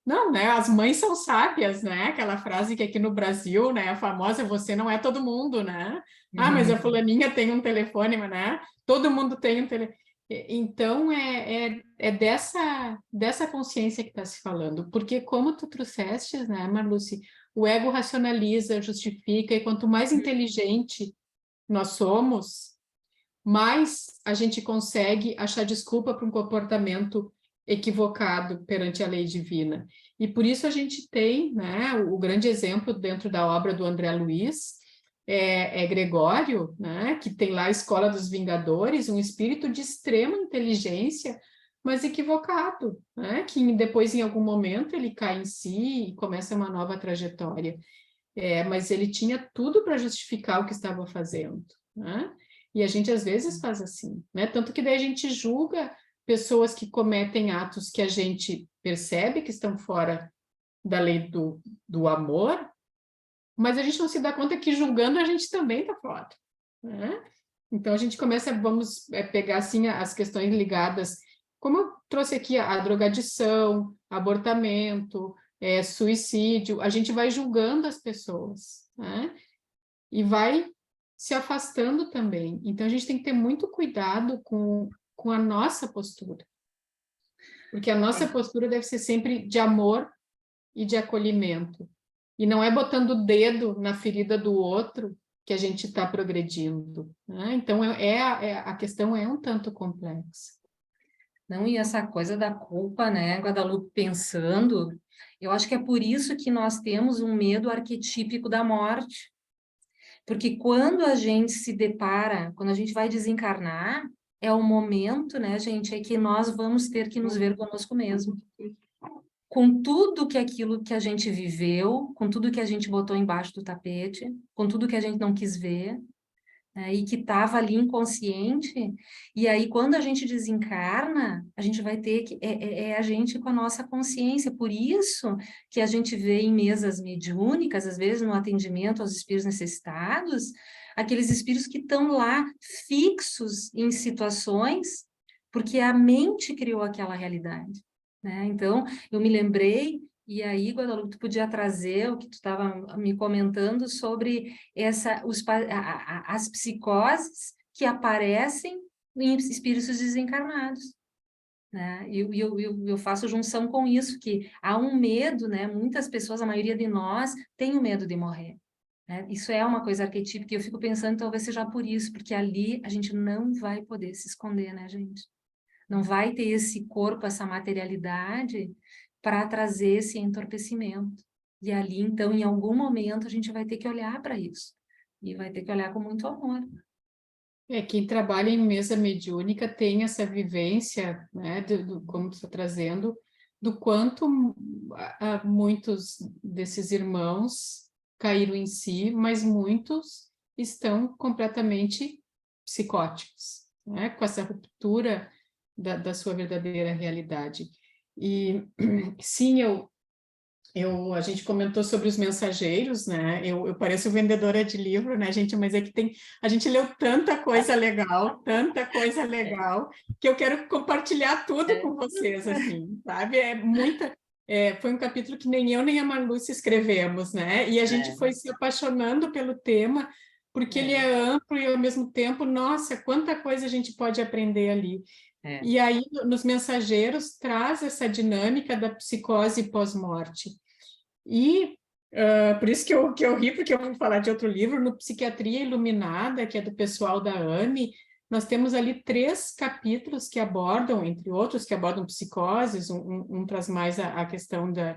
Não, né? As mães são sábias, né? Aquela frase que aqui no Brasil, né? A famosa, você não é todo mundo, né? Mas a fulaninha tem um telefone, né? Todo mundo tem um telefone. Então, é dessa consciência que está se falando. Porque como tu trouxeste, né, Marluce? O ego racionaliza, justifica, e quanto mais inteligente nós somos, mais a gente consegue achar desculpa para um comportamento equivocado perante a lei divina. E por isso a gente tem, né, o grande exemplo dentro da obra do André Luiz, Gregório, né, que tem lá a Escola dos Vingadores, um espírito de extrema inteligência, mas equivocado, né, que depois, em algum momento, ele cai em si e começa uma nova trajetória. Mas ele tinha tudo para justificar o que estava fazendo, né? E a gente, às vezes, faz assim, né? Tanto que daí a gente julga pessoas que cometem atos que a gente percebe que estão fora da lei do amor, mas a gente não se dá conta que julgando a gente também está fora, né? Então a gente começa, vamos pegar assim as questões ligadas, como eu trouxe aqui a drogadição, abortamento, suicídio, a gente vai julgando as pessoas, né? E vai se afastando também. Então a gente tem que ter muito cuidado com a nossa postura, porque a nossa postura deve ser sempre de amor e de acolhimento, e não é botando o dedo na ferida do outro que a gente está progredindo, né? Então a questão é um tanto complexa. Não, e essa coisa da culpa, né, Guadalupe, pensando, eu acho que é por isso que nós temos um medo arquetípico da morte, porque quando a gente se depara, quando a gente vai desencarnar, é o momento, né, gente, é que nós vamos ter que nos ver conosco mesmo. Com tudo que aquilo que a gente viveu, com tudo que a gente botou embaixo do tapete, com tudo que a gente não quis ver, né, e que estava ali inconsciente, e aí quando a gente desencarna, a gente vai ter que, a gente com a nossa consciência, por isso que a gente vê em mesas mediúnicas, às vezes no atendimento aos espíritos necessitados, aqueles espíritos que estão lá fixos em situações, porque a mente criou aquela realidade, né? Então, eu me lembrei, e aí, Guadalupe, tu podia trazer o que tu estava me comentando sobre as psicoses que aparecem em espíritos desencarnados, né? E eu faço junção com isso, que há um medo, né? Muitas pessoas, a maioria de nós, tem o medo de morrer, né? Isso é uma coisa arquetípica, e eu fico pensando, talvez seja por isso, porque ali a gente não vai poder se esconder, né, gente? Não vai ter esse corpo, essa materialidade para trazer esse entorpecimento. E ali, então, em algum momento, a gente vai ter que olhar para isso. E vai ter que olhar com muito amor. Quem trabalha em mesa mediúnica tem essa vivência, né, como tu está trazendo, do quanto muitos desses irmãos caíram em si, mas muitos estão completamente psicóticos, né, com essa ruptura da sua verdadeira realidade. E sim, a gente comentou sobre os mensageiros, né? Eu pareço vendedora de livro, né, gente? Mas é que a gente leu tanta coisa legal, que eu quero compartilhar tudo com vocês, assim, sabe? Foi um capítulo que nem eu nem a Marluce escrevemos, né? E a gente foi se apaixonando pelo tema, porque ele é amplo e, ao mesmo tempo, nossa, quanta coisa a gente pode aprender ali. E aí, nos mensageiros, traz essa dinâmica da psicose pós-morte. E por isso que eu ri, porque eu vou falar de outro livro, no Psiquiatria Iluminada, que é do pessoal da AME, nós temos ali 3 capítulos que abordam, entre outros, que abordam psicoses, um traz mais a questão da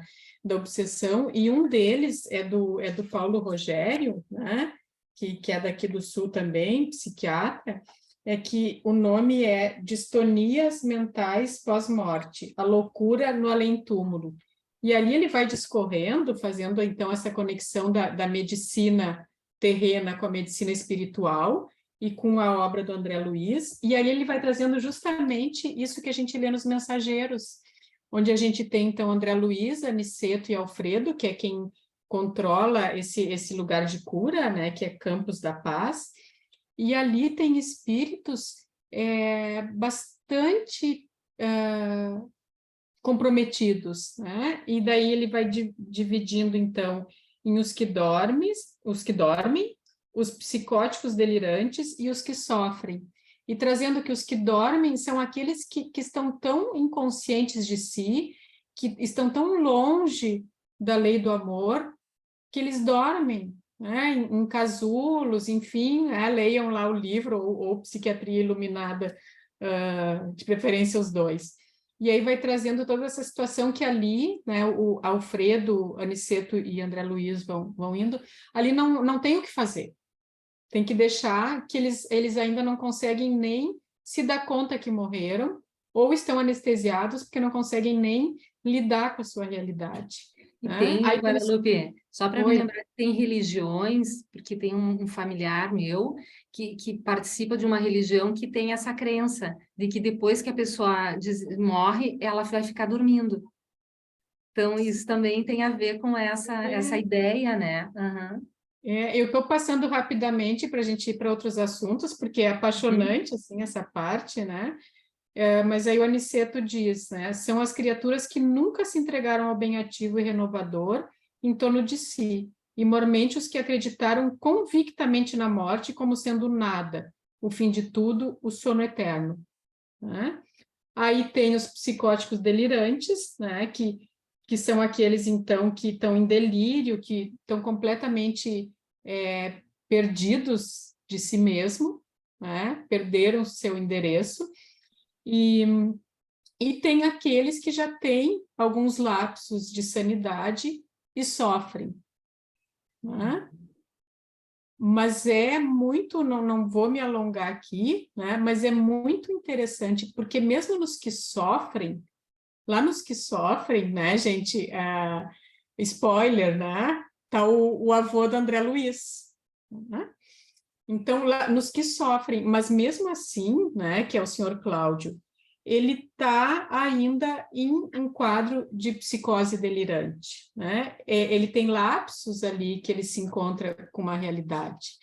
obsessão, e um deles é do Paulo Rogério, né, que é daqui do Sul também, psiquiatra, é que o nome é Distonias Mentais Pós-Morte, a loucura no além-túmulo. E ali ele vai discorrendo, fazendo então essa conexão da medicina terrena com a medicina espiritual e com a obra do André Luiz, e ali ele vai trazendo justamente isso que a gente lê nos Mensageiros, onde a gente tem então André Luiz, Aniceto e Alfredo, que é quem controla esse lugar de cura, né, que é Campos da Paz, e ali tem espíritos bastante comprometidos, né? E daí ele vai dividindo, então, em os que dormem, os psicóticos delirantes e os que sofrem. E trazendo que os que dormem são aqueles que estão tão inconscientes de si, que estão tão longe da lei do amor, que eles dormem, né? Em casulos, enfim, né? Leiam lá o livro, ou Psiquiatria Iluminada, de preferência os dois. E aí vai trazendo toda essa situação que ali, né, o Alfredo, Aniceto e André Luiz vão indo, ali não tem o que fazer. Tem que deixar que eles ainda não conseguem nem se dar conta que morreram, ou estão anestesiados porque não conseguem nem lidar com a sua realidade. E né? tem, Aí, Guadalupe, só para me Oi. lembrar, tem religiões, porque tem um familiar meu que participa de uma religião que tem essa crença de que depois que a pessoa morre, ela vai ficar dormindo. Então, isso também tem a ver com essa ideia, né? Uhum. Eu estou passando rapidamente para a gente ir para outros assuntos, porque é apaixonante, assim, essa parte, né? Mas aí o Aniceto diz, né? São as criaturas que nunca se entregaram ao bem ativo e renovador em torno de si, e mormente os que acreditaram convictamente na morte como sendo nada, o fim de tudo, o sono eterno. Né? Aí tem os psicóticos delirantes, né? Que são aqueles, então, que estão em delírio, que estão completamente perdidos de si mesmo, né? Perderam seu endereço, e tem aqueles que já têm alguns lapsos de sanidade e sofrem. Né? Mas é muito, não vou me alongar aqui, né? Mas é muito interessante, porque mesmo nos que sofrem, lá nos que sofrem, né, gente, spoiler, né? Tá o avô do André Luiz. Né? Então, lá, nos que sofrem, mas mesmo assim, né, que é o senhor Cláudio, ele está ainda em um quadro de psicose delirante, né? Ele tem lapsos ali que ele se encontra com uma realidade.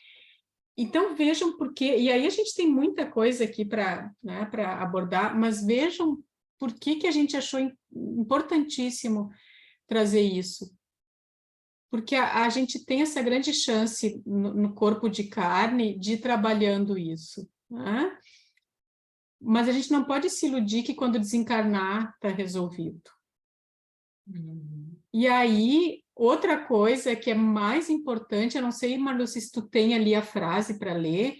Então, vejam por quê, e aí a gente tem muita coisa aqui para abordar, mas vejam por que a gente achou importantíssimo trazer isso. Porque a gente tem essa grande chance no corpo de carne de ir trabalhando isso, né? Mas a gente não pode se iludir que quando desencarnar está resolvido. E aí, outra coisa que é mais importante, eu não sei, Marluce, se tu tem ali a frase para ler,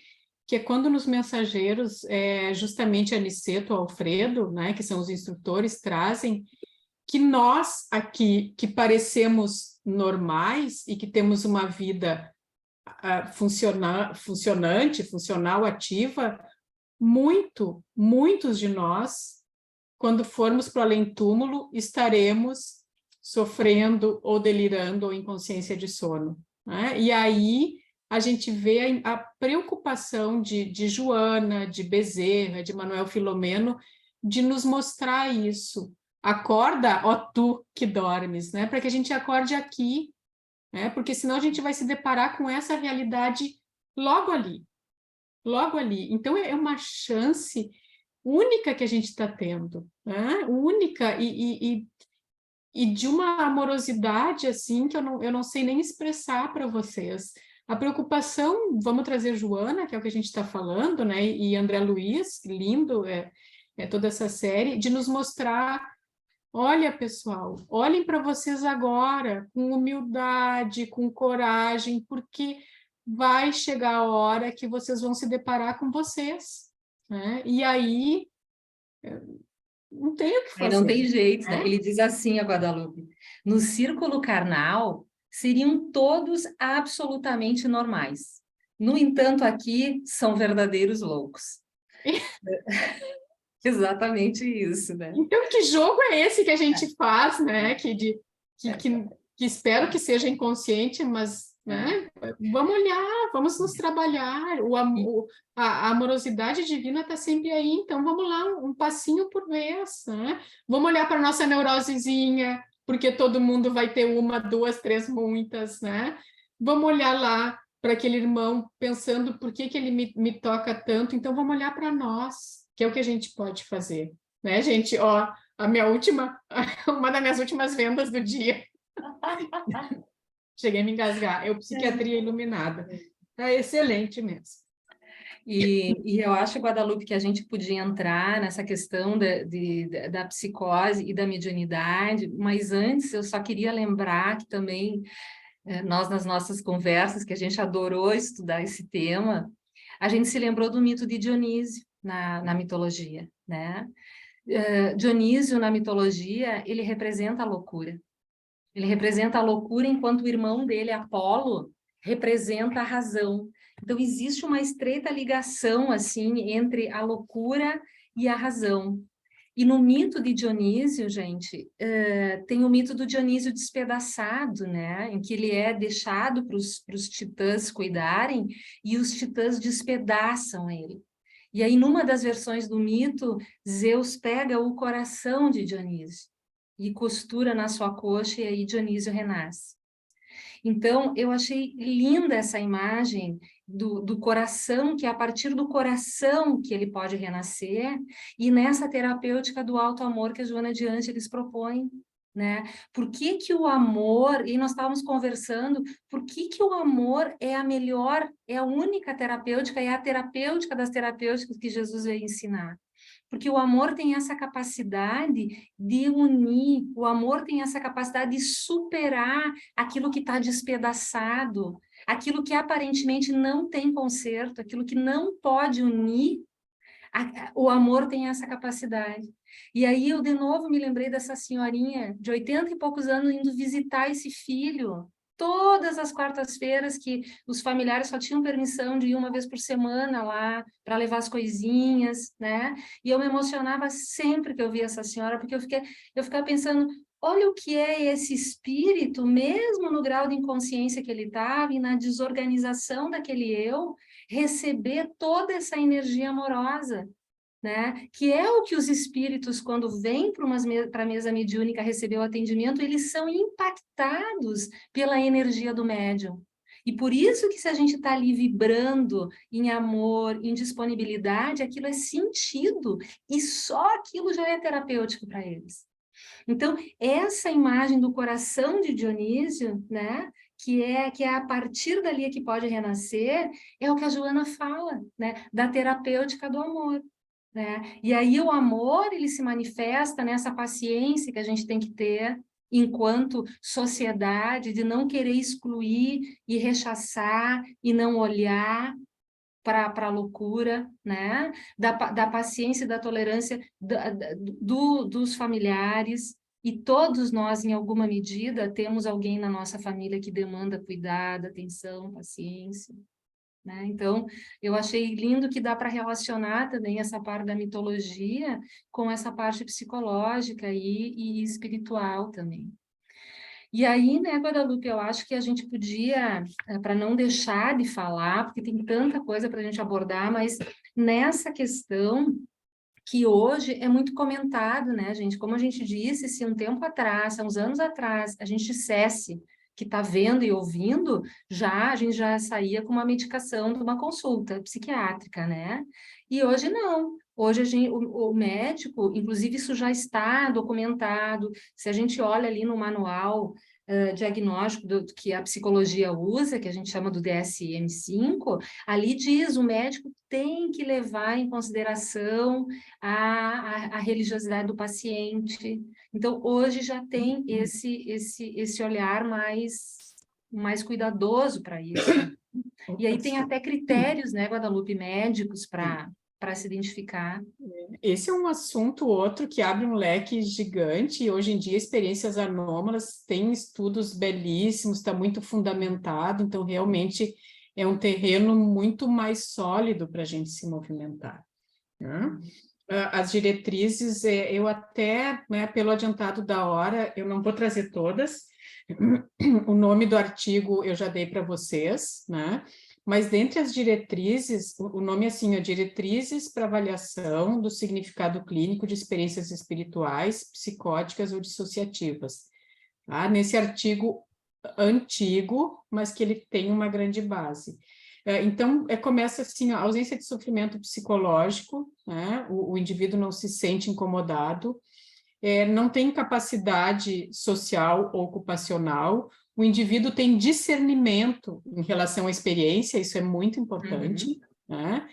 que é quando nos Mensageiros, justamente Aniceto, Alfredo, né, que são os instrutores, trazem que nós aqui, que parecemos normais e que temos uma vida funcionante, funcional, ativa, muitos de nós, quando formos para o além-túmulo, estaremos sofrendo ou delirando ou em consciência de sono. Né? E aí a gente vê a preocupação de Joana, de Bezerra, de Manuel Filomeno, de nos mostrar isso. Acorda, ó tu que dormes, né? Para que a gente acorde aqui, né? Porque senão a gente vai se deparar com essa realidade logo ali. Logo ali. Então, é uma chance única que a gente está tendo, né? Única e de uma amorosidade, assim, que eu não sei nem expressar para vocês. A preocupação, vamos trazer Joana, que é o que a gente está falando, né? E André Luiz, lindo, toda essa série, de nos mostrar, olha, pessoal, olhem para vocês agora, com humildade, com coragem, porque vai chegar a hora que vocês vão se deparar com vocês, né? E aí não tem o que fazer. Aí não tem jeito, né? Ele diz assim, a Guadalupe, no círculo carnal seriam todos absolutamente normais. No entanto, aqui são verdadeiros loucos. Exatamente isso, né? Então, que jogo é esse que a gente faz, né? Que espero que seja inconsciente, mas, né? Vamos olhar, vamos nos trabalhar. A amorosidade divina está sempre aí, então vamos lá, um passinho por vez, né? Vamos olhar para a nossa neurosezinha, porque todo mundo vai ter uma, duas, três, muitas, né? Vamos olhar lá para aquele irmão, pensando por que ele me toca tanto, então vamos olhar para nós, que é o que a gente pode fazer. Né, gente? Ó, uma das minhas últimas vendas do dia. Cheguei a me engasgar. É o Psiquiatria Iluminada. É excelente mesmo. E eu acho, Guadalupe, que a gente podia entrar nessa questão da psicose e da mediunidade, mas antes eu só queria lembrar que também nós, nas nossas conversas, que a gente adorou estudar esse tema, a gente se lembrou do mito de Dionísio na mitologia, né? Dionísio, na mitologia, ele representa a loucura. Ele representa a loucura enquanto o irmão dele, Apolo, representa a razão. Então, existe uma estreita ligação, assim, entre a loucura e a razão. E no mito de Dionísio, gente, tem o mito do Dionísio despedaçado, né? Em que ele é deixado para os titãs cuidarem e os titãs despedaçam ele. E aí, numa das versões do mito, Zeus pega o coração de Dionísio e costura na sua coxa, e aí Dionísio renasce. Então, eu achei linda essa imagem do coração, que é a partir do coração que ele pode renascer, e nessa terapêutica do alto amor que a Joana de Ângeles propõe, né? Por que que o amor, e nós estávamos conversando, por que que o amor é a melhor, é a única terapêutica, é a terapêutica das terapêuticas que Jesus veio ensinar? Porque o amor tem essa capacidade de unir, o amor tem essa capacidade de superar aquilo que está despedaçado, aquilo que aparentemente não tem conserto, aquilo que não pode unir, o amor tem essa capacidade. E aí eu de novo me lembrei dessa senhorinha de 80 e poucos anos indo visitar esse filho, todas as quartas-feiras que os familiares só tinham permissão de ir uma vez por semana lá para levar as coisinhas, né? E eu me emocionava sempre que eu via essa senhora, porque eu ficava pensando, olha o que é esse espírito, mesmo no grau de inconsciência que ele estava e na desorganização daquele eu, receber toda essa energia amorosa, né? Que é o que os espíritos, quando vêm para a mesa mediúnica receber o atendimento, eles são impactados pela energia do médium. E por isso que se a gente está ali vibrando em amor, em disponibilidade, aquilo é sentido, e só aquilo já é terapêutico para eles. Então, essa imagem do coração de Dionísio, né, que é a partir dali que pode renascer, é o que a Joana fala, né, da terapêutica do amor. Né? E aí o amor, ele se manifesta nessa paciência que a gente tem que ter enquanto sociedade, de não querer excluir e rechaçar e não olhar para a loucura, né? Da paciência e da tolerância dos familiares, e todos nós, em alguma medida, temos alguém na nossa família que demanda cuidado, atenção, paciência. Né? Então, eu achei lindo que dá para relacionar também essa parte da mitologia com essa parte psicológica e espiritual também. E aí, né, Guadalupe, eu acho que a gente podia, para não deixar de falar, porque tem tanta coisa para a gente abordar, mas nessa questão que hoje é muito comentado, né, gente? Como a gente disse, se um tempo atrás, há uns anos atrás, a gente dissesse que está vendo e ouvindo, a gente já saía com uma medicação de uma consulta psiquiátrica, né? E hoje não. Hoje o médico, inclusive isso já está documentado, se a gente olha ali no manual diagnóstico que a psicologia usa, que a gente chama do DSM-5, ali diz o médico tem que levar em consideração a religiosidade do paciente. Então, hoje já tem esse olhar mais cuidadoso para isso. E aí tem até critérios, né, Guadalupe, médicos para se identificar. Esse é um assunto outro que abre um leque gigante, e hoje em dia experiências anômalas têm estudos belíssimos, está muito fundamentado, então realmente é um terreno muito mais sólido para a gente se movimentar. né? As diretrizes, eu até, né, pelo adiantado da hora, eu não vou trazer todas. O nome do artigo eu já dei para vocês, né? Mas dentre as diretrizes, o nome é assim, Diretrizes para Avaliação do Significado Clínico de Experiências Espirituais, Psicóticas ou Dissociativas. Tá? Nesse artigo antigo, mas que ele tem uma grande base. Então, começa assim, a ausência de sofrimento psicológico, né? O indivíduo não se sente incomodado, não tem capacidade social ou ocupacional, o indivíduo tem discernimento em relação à experiência, isso é muito importante, né?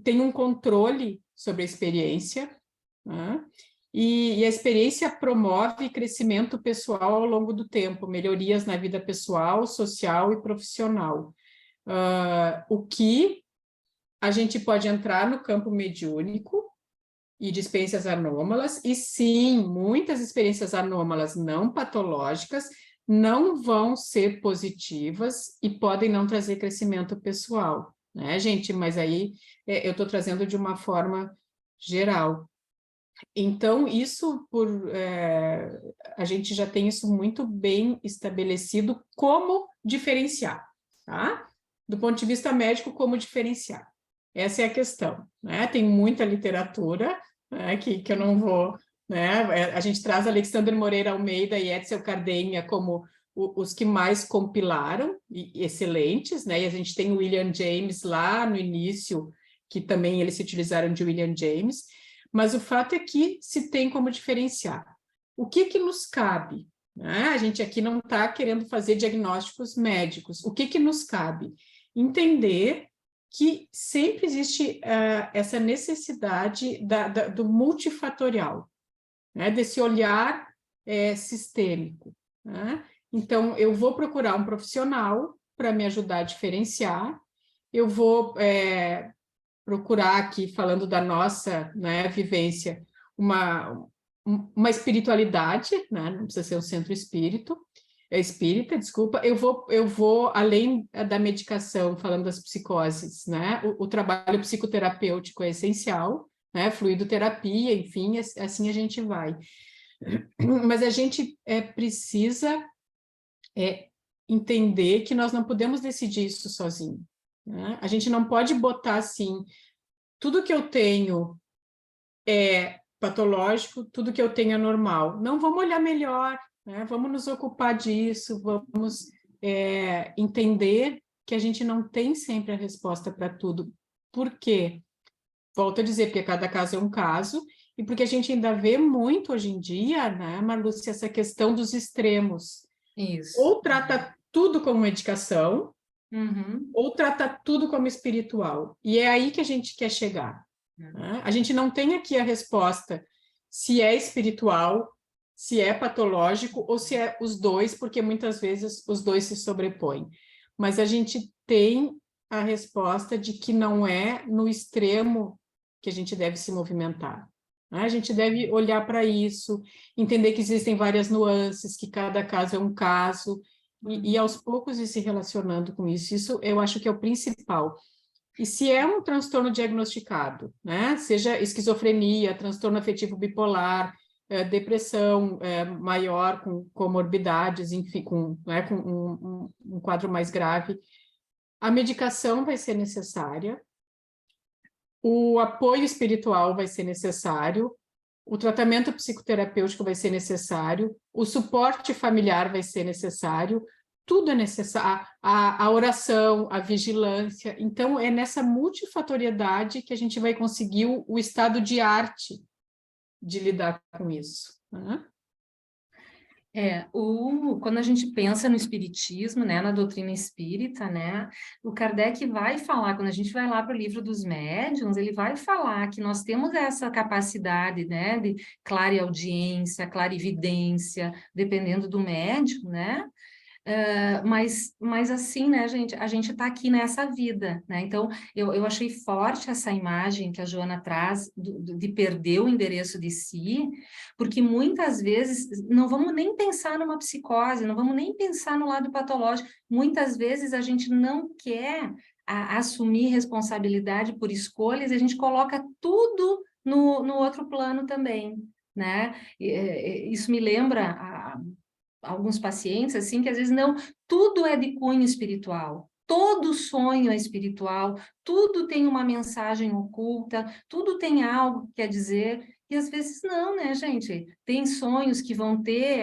Tem um controle sobre a experiência, né? E a experiência promove crescimento pessoal ao longo do tempo, melhorias na vida pessoal, social e profissional. O que a gente pode entrar no campo mediúnico e de experiências anômalas, e sim, muitas experiências anômalas não patológicas não vão ser positivas e podem não trazer crescimento pessoal, né, gente? Mas aí eu estou trazendo de uma forma geral. Então, isso a gente já tem isso muito bem estabelecido como diferenciar, tá? Do ponto de vista médico, como diferenciar. Essa é a questão, né? Tem muita literatura, né, que eu não vou, né? A gente traz Alexandre Moreira Almeida e Edsel Cardenha como os que mais compilaram, e excelentes, né? E a gente tem o William James lá no início, que também eles se utilizaram de William James, mas o fato é que se tem como diferenciar. O que nos cabe? Né? A gente aqui não está querendo fazer diagnósticos médicos. O que nos cabe? Entender que sempre existe essa necessidade do multifatorial, né? Desse olhar sistêmico, né? Então, eu vou procurar um profissional para me ajudar a diferenciar, eu vou procurar aqui, falando da nossa, né, vivência, uma espiritualidade, né? Não precisa ser um centro espírita, desculpa, eu vou além da medicação, falando das psicoses, né? O trabalho psicoterapêutico é essencial, né? Fluidoterapia, enfim, assim a gente vai. Mas a gente precisa entender que nós não podemos decidir isso sozinho, né? A gente não pode botar assim, tudo que eu tenho é patológico, tudo que eu tenho é normal. Não, vamos olhar melhor, né? Vamos nos ocupar disso, vamos entender que a gente não tem sempre a resposta para tudo. Por quê? Volto a dizer, porque cada caso é um caso, e porque a gente ainda vê muito hoje em dia, né, Marlúcia, essa questão dos extremos. Isso. Ou trata tudo como medicação, ou trata tudo como espiritual. E é aí que a gente quer chegar. Né? A gente não tem aqui a resposta se é espiritual, se é patológico ou se é os dois, porque muitas vezes os dois se sobrepõem. Mas a gente tem a resposta de que não é no extremo que a gente deve se movimentar. Né? A gente deve olhar para isso, entender que existem várias nuances, que cada caso é um caso, e aos poucos ir se relacionando com isso. Isso eu acho que é o principal. E se é um transtorno diagnosticado, né? Seja esquizofrenia, transtorno afetivo bipolar, depressão maior, com comorbidades, enfim, com um quadro mais grave, a medicação vai ser necessária, o apoio espiritual vai ser necessário, o tratamento psicoterapêutico vai ser necessário, o suporte familiar vai ser necessário, tudo é necessário, a oração, a vigilância. Então, é nessa multifatoriedade que a gente vai conseguir o estado de arte de lidar com isso. Né? Quando a gente pensa no espiritismo, né, na doutrina espírita, né, o Kardec vai falar, quando a gente vai lá para o livro dos médiuns, ele vai falar que nós temos essa capacidade, né, de clareaudiência, clarividência, dependendo do médium, né, mas assim, né, gente, a gente está aqui nessa vida, né? Então, eu achei forte essa imagem que a Joana traz de perder o endereço de si, porque muitas vezes não vamos nem pensar numa psicose, não vamos nem pensar no lado patológico, muitas vezes a gente não quer a assumir responsabilidade por escolhas, a gente coloca tudo no outro plano também, né? Isso me lembra alguns pacientes, assim, que às vezes não, tudo é de cunho espiritual, todo sonho é espiritual, tudo tem uma mensagem oculta, tudo tem algo que quer dizer, e às vezes não, né, gente? Tem sonhos que vão ter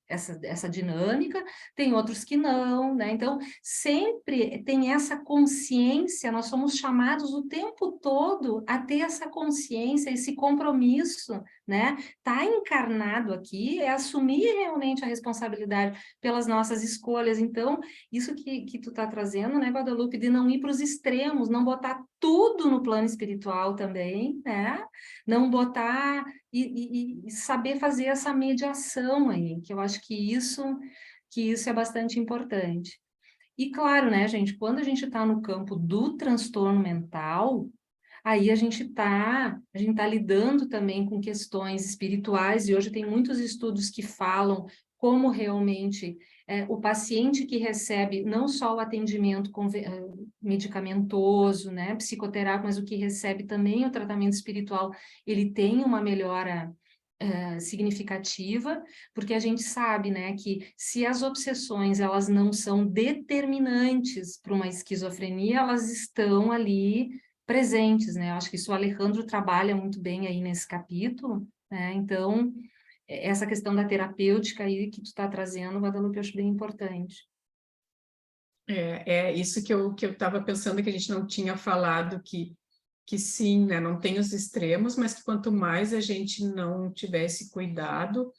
essa dinâmica, tem outros que não, né? Então, sempre tem essa consciência, nós somos chamados o tempo todo a ter essa consciência, esse compromisso, né? Tá encarnado aqui é assumir realmente a responsabilidade pelas nossas escolhas. Então, isso que tu tá trazendo, né, Guadalupe, de não ir para os extremos, não botar tudo no plano espiritual também, né? Não botar e saber fazer essa mediação aí, que eu acho que isso é bastante importante. E claro, né, gente, quando a gente está no campo do transtorno mental, aí a gente tá lidando também com questões espirituais, e hoje tem muitos estudos que falam como realmente o paciente que recebe não só o atendimento medicamentoso, né, psicoterápico, mas o que recebe também o tratamento espiritual, ele tem uma melhora significativa, porque a gente sabe, né, que se as obsessões elas não são determinantes para uma esquizofrenia, elas estão ali presentes, né? Eu acho que isso o Alejandro trabalha muito bem aí nesse capítulo, né? Então, essa questão da terapêutica aí que tu está trazendo, Guadalupe, eu acho bem importante. É isso que eu estava pensando, que a gente não tinha falado, que sim, né, não tem os extremos, mas que quanto mais a gente não tiver esse cuidado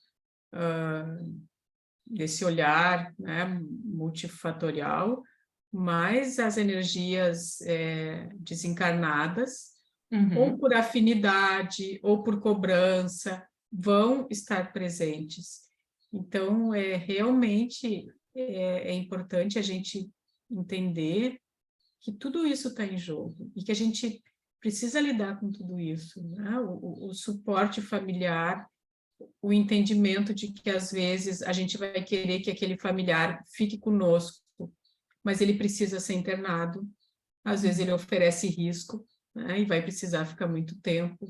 desse olhar, né, multifatorial, mais as energias desencarnadas, ou por afinidade, ou por cobrança, vão estar presentes. Então, realmente é importante a gente entender que tudo isso está em jogo e que a gente precisa lidar com tudo isso, né? O suporte familiar, o entendimento de que, às vezes, a gente vai querer que aquele familiar fique conosco, mas ele precisa ser internado, às vezes ele oferece risco, né? E vai precisar ficar muito tempo,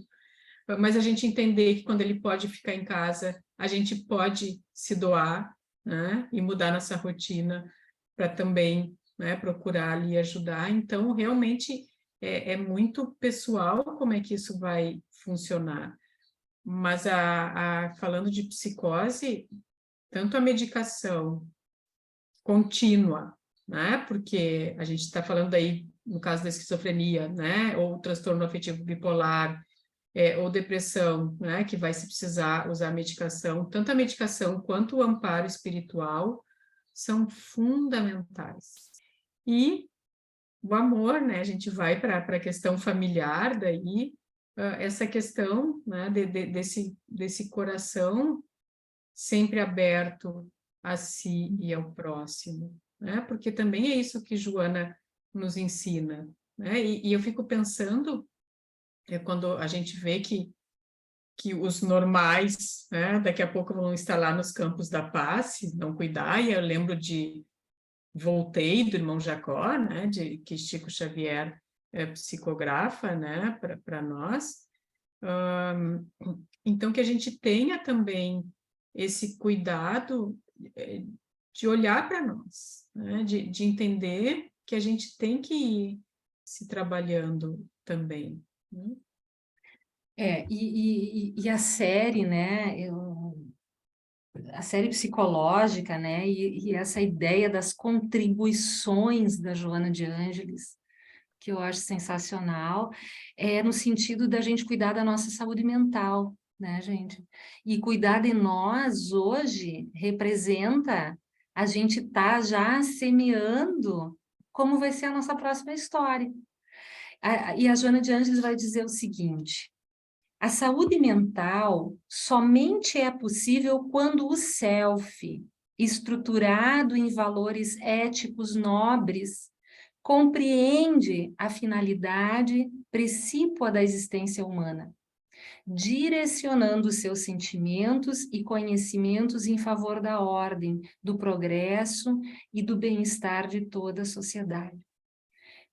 mas a gente entender que quando ele pode ficar em casa, a gente pode se doar, né? E mudar nossa rotina para também, né, procurar ali ajudar. Então, realmente, é muito pessoal como é que isso vai funcionar. Mas, falando de psicose, tanto a medicação contínua, né, porque a gente está falando aí, no caso da esquizofrenia, né, ou transtorno afetivo bipolar, ou depressão, né, que vai se precisar usar medicação, tanto a medicação quanto o amparo espiritual são fundamentais. E o amor, né, a gente vai para a questão familiar, daí, essa questão, né, desse coração sempre aberto a si e ao próximo, né, porque também é isso que Joana nos ensina, né, e eu fico pensando, quando a gente vê que os normais, né, daqui a pouco vão estar lá nos campos da paz, se não cuidar, e eu lembro Voltei, do irmão Jacó, né, que Chico Xavier psicografa, né, para nós. Então, que a gente tenha também esse cuidado de olhar para nós, né, de entender que a gente tem que ir se trabalhando também, né? E a série, né, a série psicológica, né, e essa ideia das contribuições da Joana de Ângeles, que eu acho sensacional, no sentido da gente cuidar da nossa saúde mental, né, gente? E cuidar de nós hoje representa a gente estar já semeando como vai ser a nossa próxima história. E a Joana de Ângeles vai dizer o seguinte: a saúde mental somente é possível quando o self, estruturado em valores éticos nobres, compreende a finalidade precípua da existência humana direcionando os seus sentimentos e conhecimentos em favor da ordem, do progresso e do bem-estar de toda a sociedade.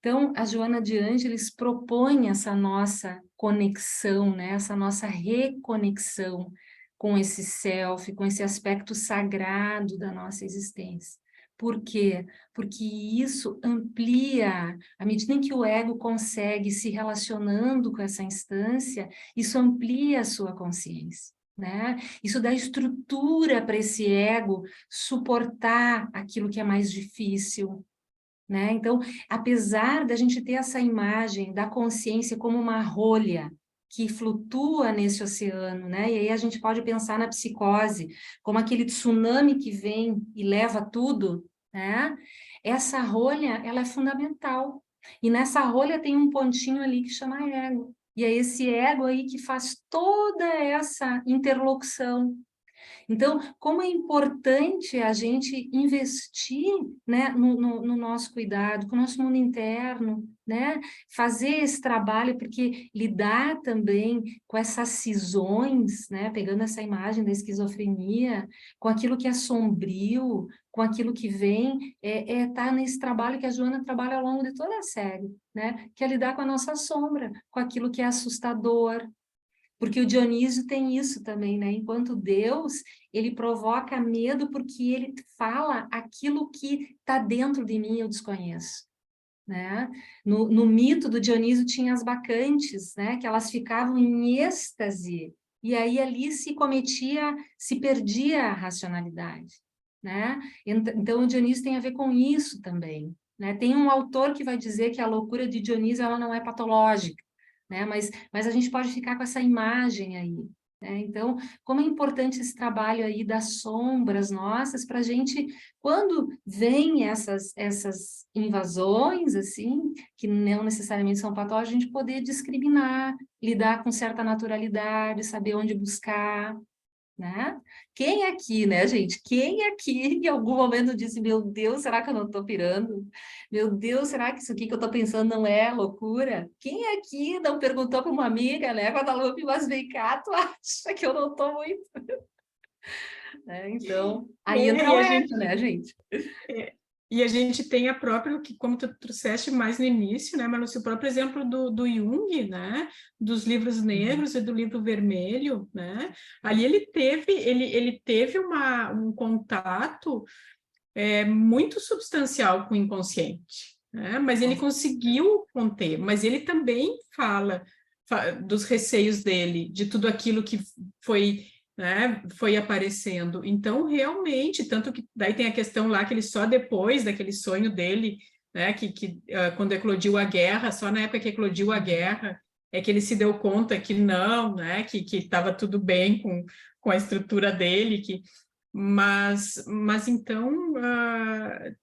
Então, a Joana de Ângeles propõe essa nossa conexão, né? Essa nossa reconexão com esse self, com esse aspecto sagrado da nossa existência. Por quê? Porque isso amplia, à medida em que o ego consegue se relacionando com essa instância, isso amplia a sua consciência, né? Isso dá estrutura para esse ego suportar aquilo que é mais difícil, né? Então, apesar da gente ter essa imagem da consciência como uma rolha que flutua nesse oceano, né? E aí a gente pode pensar na psicose como aquele tsunami que vem e leva tudo, né? Essa rolha, ela é fundamental. E nessa rolha tem um pontinho ali que chama ego. E é esse ego aí que faz toda essa interlocução. Então, como é importante a gente investir, né, no nosso cuidado, com o nosso mundo interno, né? Fazer esse trabalho, porque lidar também com essas cisões, né? Pegando essa imagem da esquizofrenia, com aquilo que é sombrio, com aquilo que vem, tá nesse trabalho que a Joana trabalha ao longo de toda a série, né? Que é lidar com a nossa sombra, com aquilo que é assustador. Porque o Dionísio tem isso também, né? Enquanto Deus, ele provoca medo porque ele fala aquilo que está dentro de mim, eu desconheço, né? No mito do Dionísio tinha as bacantes, né? Que elas ficavam em êxtase, e aí ali se perdia a racionalidade, né? Então o Dionísio tem a ver com isso também, né? Tem um autor que vai dizer que a loucura de Dionísio ela não é patológica, né? Mas a gente pode ficar com essa imagem aí, né? Então, como é importante esse trabalho aí das sombras nossas para a gente, quando vem essas invasões, assim, que não necessariamente são patológicas, a gente poder discriminar, lidar com certa naturalidade, saber onde buscar, né? Quem aqui, né, gente? Quem aqui em algum momento disse, meu Deus, será que eu não estou pirando? Meu Deus, será que isso aqui que eu estou pensando não é loucura? Quem aqui não perguntou para uma amiga, né, Guadalupe, mas vem cá, tu acha que eu não estou muito? Né? Então, aí entra o ego, né, gente? E a gente tem a própria, que como tu trouxeste mais no início, né, Marlúcia, o próprio exemplo do Jung, né, dos livros negros e do livro vermelho, né, ali ele teve um contato muito substancial com o inconsciente, né, mas ele conseguiu conter, mas ele também fala dos receios dele, de tudo aquilo que foi... né, foi aparecendo. Então, realmente, tanto que daí tem a questão lá que ele só depois daquele sonho dele, né, quando eclodiu a guerra, só na época que eclodiu a guerra, é que ele se deu conta que não, né, que estava tudo bem com a estrutura dele, mas então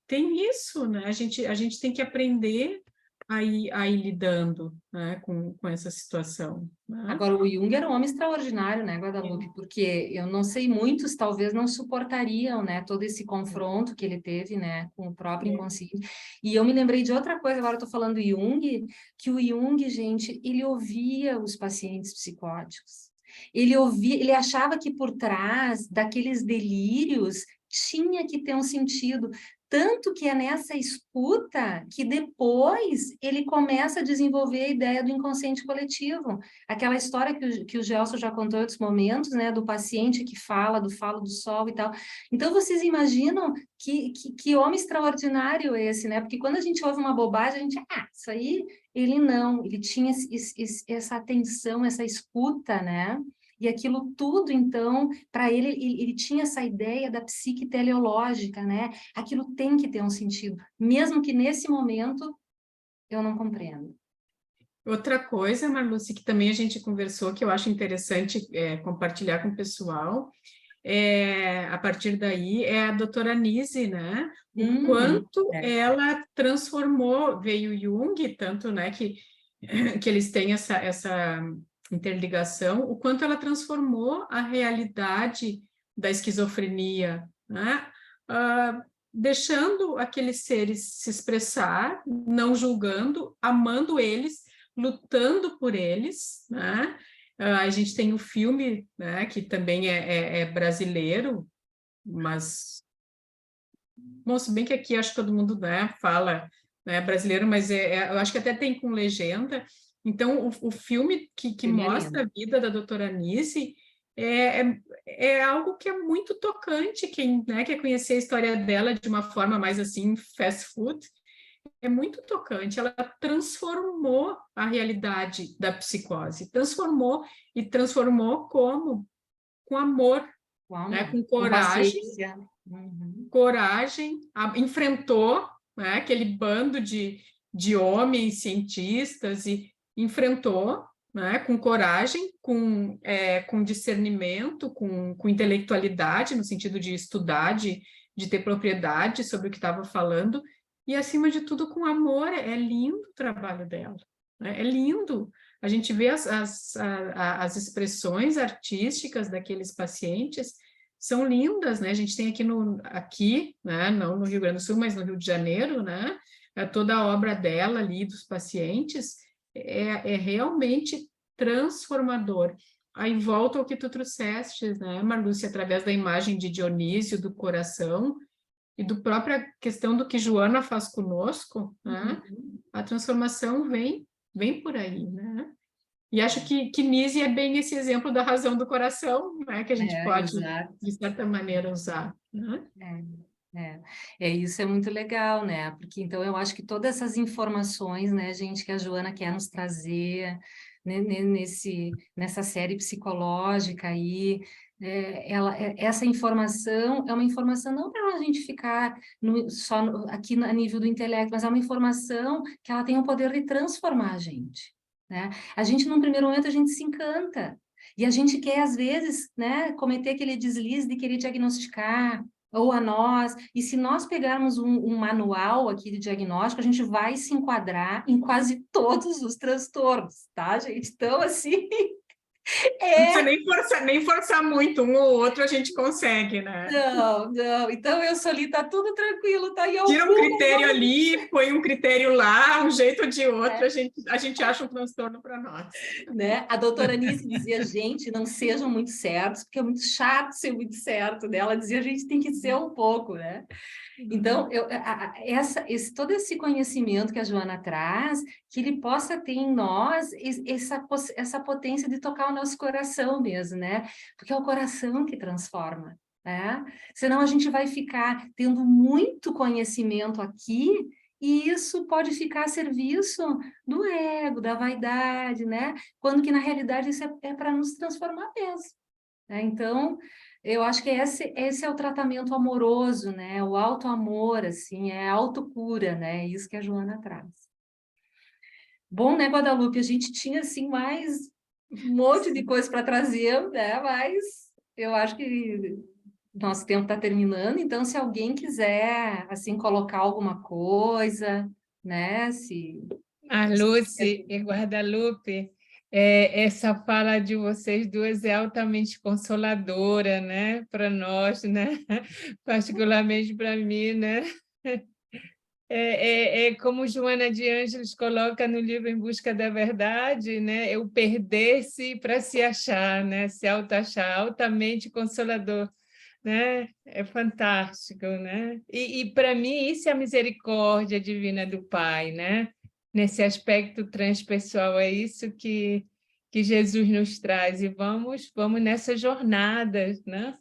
tem isso, né, a gente tem que aprender a ir lidando, né, com essa situação. Né? Agora, o Jung era um homem extraordinário, né, Guadalupe? Porque eu não sei, muitos talvez não suportariam, né, todo esse confronto que ele teve, né, com o próprio inconsciente. E eu me lembrei de outra coisa, agora eu estou falando do Jung, que o Jung, gente, ele ouvia os pacientes psicóticos. Ele achava que por trás daqueles delírios tinha que ter um sentido. Tanto que é nessa escuta que depois ele começa a desenvolver a ideia do inconsciente coletivo. Aquela história que o Gelson já contou em outros momentos, né, do paciente que fala do sol e tal. Então, vocês imaginam que homem extraordinário é esse, né? Porque quando a gente ouve uma bobagem, a gente, isso aí, ele não, ele tinha essa atenção, essa escuta, né? E aquilo tudo, então, para ele tinha essa ideia da psique teleológica, né? Aquilo tem que ter um sentido, mesmo que nesse momento eu não compreendo. Outra coisa, Marluce, que também a gente conversou, que eu acho interessante compartilhar com o pessoal, a partir daí, é a doutora Nise, né? O quanto ela transformou, veio Jung, tanto, né, que eles têm essa interligação, o quanto ela transformou a realidade da esquizofrenia, né? Deixando aqueles seres se expressar, não julgando, amando eles, lutando por eles, né? A gente tem o filme, né, que também é brasileiro, mas... Bom, se bem que aqui acho que todo mundo, né, fala, né, brasileiro, mas eu acho que até tem com legenda. Então, o filme que mostra a vida da doutora Anise é algo que é muito tocante. Quem, né, quer conhecer a história dela de uma forma mais assim, fast food, é muito tocante. Ela transformou a realidade da psicose, transformou como? Com amor, né, com coragem. Paciência. Uhum. Coragem, enfrentou, né, aquele bando de homens cientistas e enfrentou, né, com coragem, com discernimento, com intelectualidade, no sentido de estudar, de ter propriedade sobre o que estava falando, e, acima de tudo, com amor. É lindo o trabalho dela, né? É lindo. A gente vê as expressões artísticas daqueles pacientes, são lindas, né? A gente tem aqui, né? Não no Rio Grande do Sul, mas no Rio de Janeiro, né? Toda a obra dela ali, dos pacientes, é realmente transformador. Aí volta ao que tu trouxeste, né, Marlúcia, através da imagem de Dionísio, do coração, e do própria questão do que Joana faz conosco, né? A transformação vem por aí, né? E acho que Nise é bem esse exemplo da razão do coração, né? Que a gente pode, exato. de certa maneira, usar, né? Isso é muito legal, né? Porque então eu acho que todas essas informações, né, gente, que a Joana quer nos trazer, né, nessa série psicológica aí, essa informação é uma informação não para a gente ficar aqui a nível do intelecto, mas é uma informação que ela tem o poder de transformar a gente, né? A gente, num primeiro momento, a gente se encanta, e a gente quer, às vezes, né, cometer aquele deslize de querer diagnosticar, ou a nós, e se nós pegarmos um manual aqui de diagnóstico, a gente vai se enquadrar em quase todos os transtornos, tá, gente? Então, assim, Não precisa nem forçar muito, um ou outro a gente consegue, né? Não, então eu sou ali, tá tudo tranquilo, tá? Tira um critério ali, põe um critério lá, um jeito ou de outro, a gente acha um transtorno para nós. Né? A doutora Anice dizia, gente, não sejam muito certos, porque é muito chato ser muito certo, né? Ela dizia, a gente tem que ser um pouco, né? Então, todo esse conhecimento que a Joana traz, que ele possa ter em nós essa potência de tocar o nosso coração mesmo, né? Porque é o coração que transforma, né? Senão a gente vai ficar tendo muito conhecimento aqui, e isso pode ficar a serviço do ego, da vaidade, né? Quando que, na realidade, isso é para nos transformar mesmo, né? Então, eu acho que esse é o tratamento amoroso, né? O auto-amor, assim, é a autocura, né? Isso que a Joana traz. Bom, né, Guadalupe? A gente tinha, assim, mais um monte de coisa para trazer, né? Mas eu acho que nosso tempo está terminando, então, se alguém quiser, assim, colocar alguma coisa, né? Lúcia e Guadalupe, essa fala de vocês duas é altamente consoladora, né, para nós, né, particularmente para mim, né. Como Joana de Ângeles coloca no livro Em Busca da Verdade, né, o perder-se para se achar, né, se auto-achar, altamente consolador, né? É fantástico, né? E para mim isso é a misericórdia divina do Pai, né? Nesse aspecto transpessoal, é isso que Jesus nos traz, e vamos nessa jornada, né?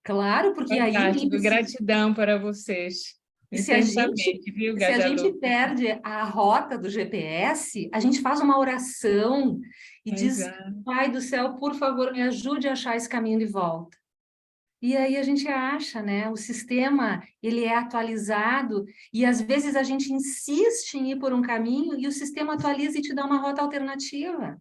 Claro, porque Fantástico, aí... gratidão para vocês. Se a gente perde a rota do GPS, a gente faz uma oração e diz, Pai do céu, por favor, me ajude a achar esse caminho de volta. E aí a gente acha, né? O sistema, ele é atualizado, e às vezes a gente insiste em ir por um caminho e o sistema atualiza e te dá uma rota alternativa,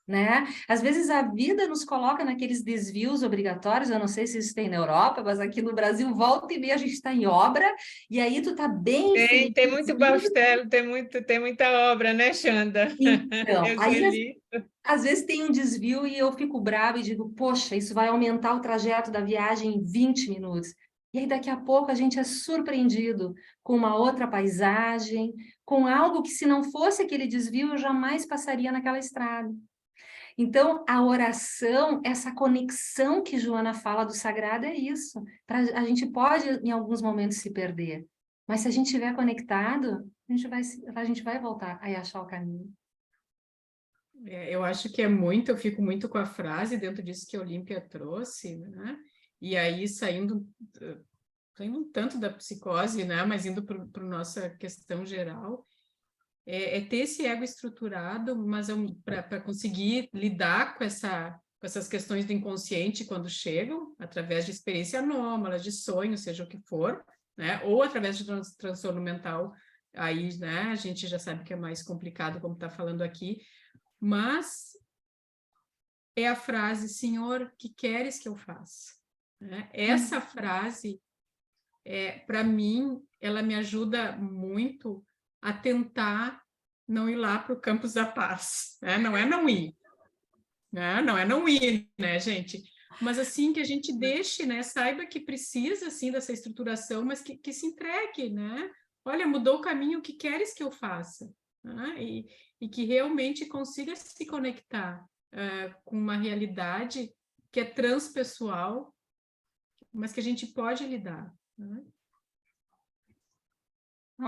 né? Às vezes a vida nos coloca naqueles desvios obrigatórios, eu não sei se isso tem na Europa, mas aqui no Brasil, volta e meia, a gente está em obra, e aí tu tá bem... Tem muito Baustelo, tem muita obra, né, Xanda? Então, aí às vezes tem um desvio e eu fico brava e digo, poxa, isso vai aumentar o trajeto da viagem em 20 minutos. E aí daqui a pouco a gente é surpreendido com uma outra paisagem, com algo que, se não fosse aquele desvio, eu jamais passaria naquela estrada. Então, a oração, essa conexão que Joana fala do sagrado é isso. A gente pode, em alguns momentos, se perder, mas se a gente estiver conectado, a gente vai voltar a achar o caminho. Eu acho que eu fico muito com a frase dentro disso que a Olímpia trouxe, né? E aí saindo um tanto da psicose, né? Mas indo para a nossa questão geral, é ter esse ego estruturado, mas para conseguir lidar com essas questões do inconsciente quando chegam, através de experiência anômala, de sonho, seja o que for, né? Ou através de transtorno mental, aí, né? A gente já sabe que é mais complicado, como está falando aqui, mas é a frase, Senhor, que queres que eu faça? Né? Essa frase, para mim, ela me ajuda muito a tentar não ir lá para o Campus da Paz. Né? Não é não ir, né? Não é não ir, né, gente? Mas assim, que a gente deixe, né? Saiba que precisa, assim, dessa estruturação, mas que se entregue, né? Olha, mudou o caminho, o que queres que eu faça? Né? E que realmente consiga se conectar com uma realidade que é transpessoal, mas que a gente pode lidar. Né?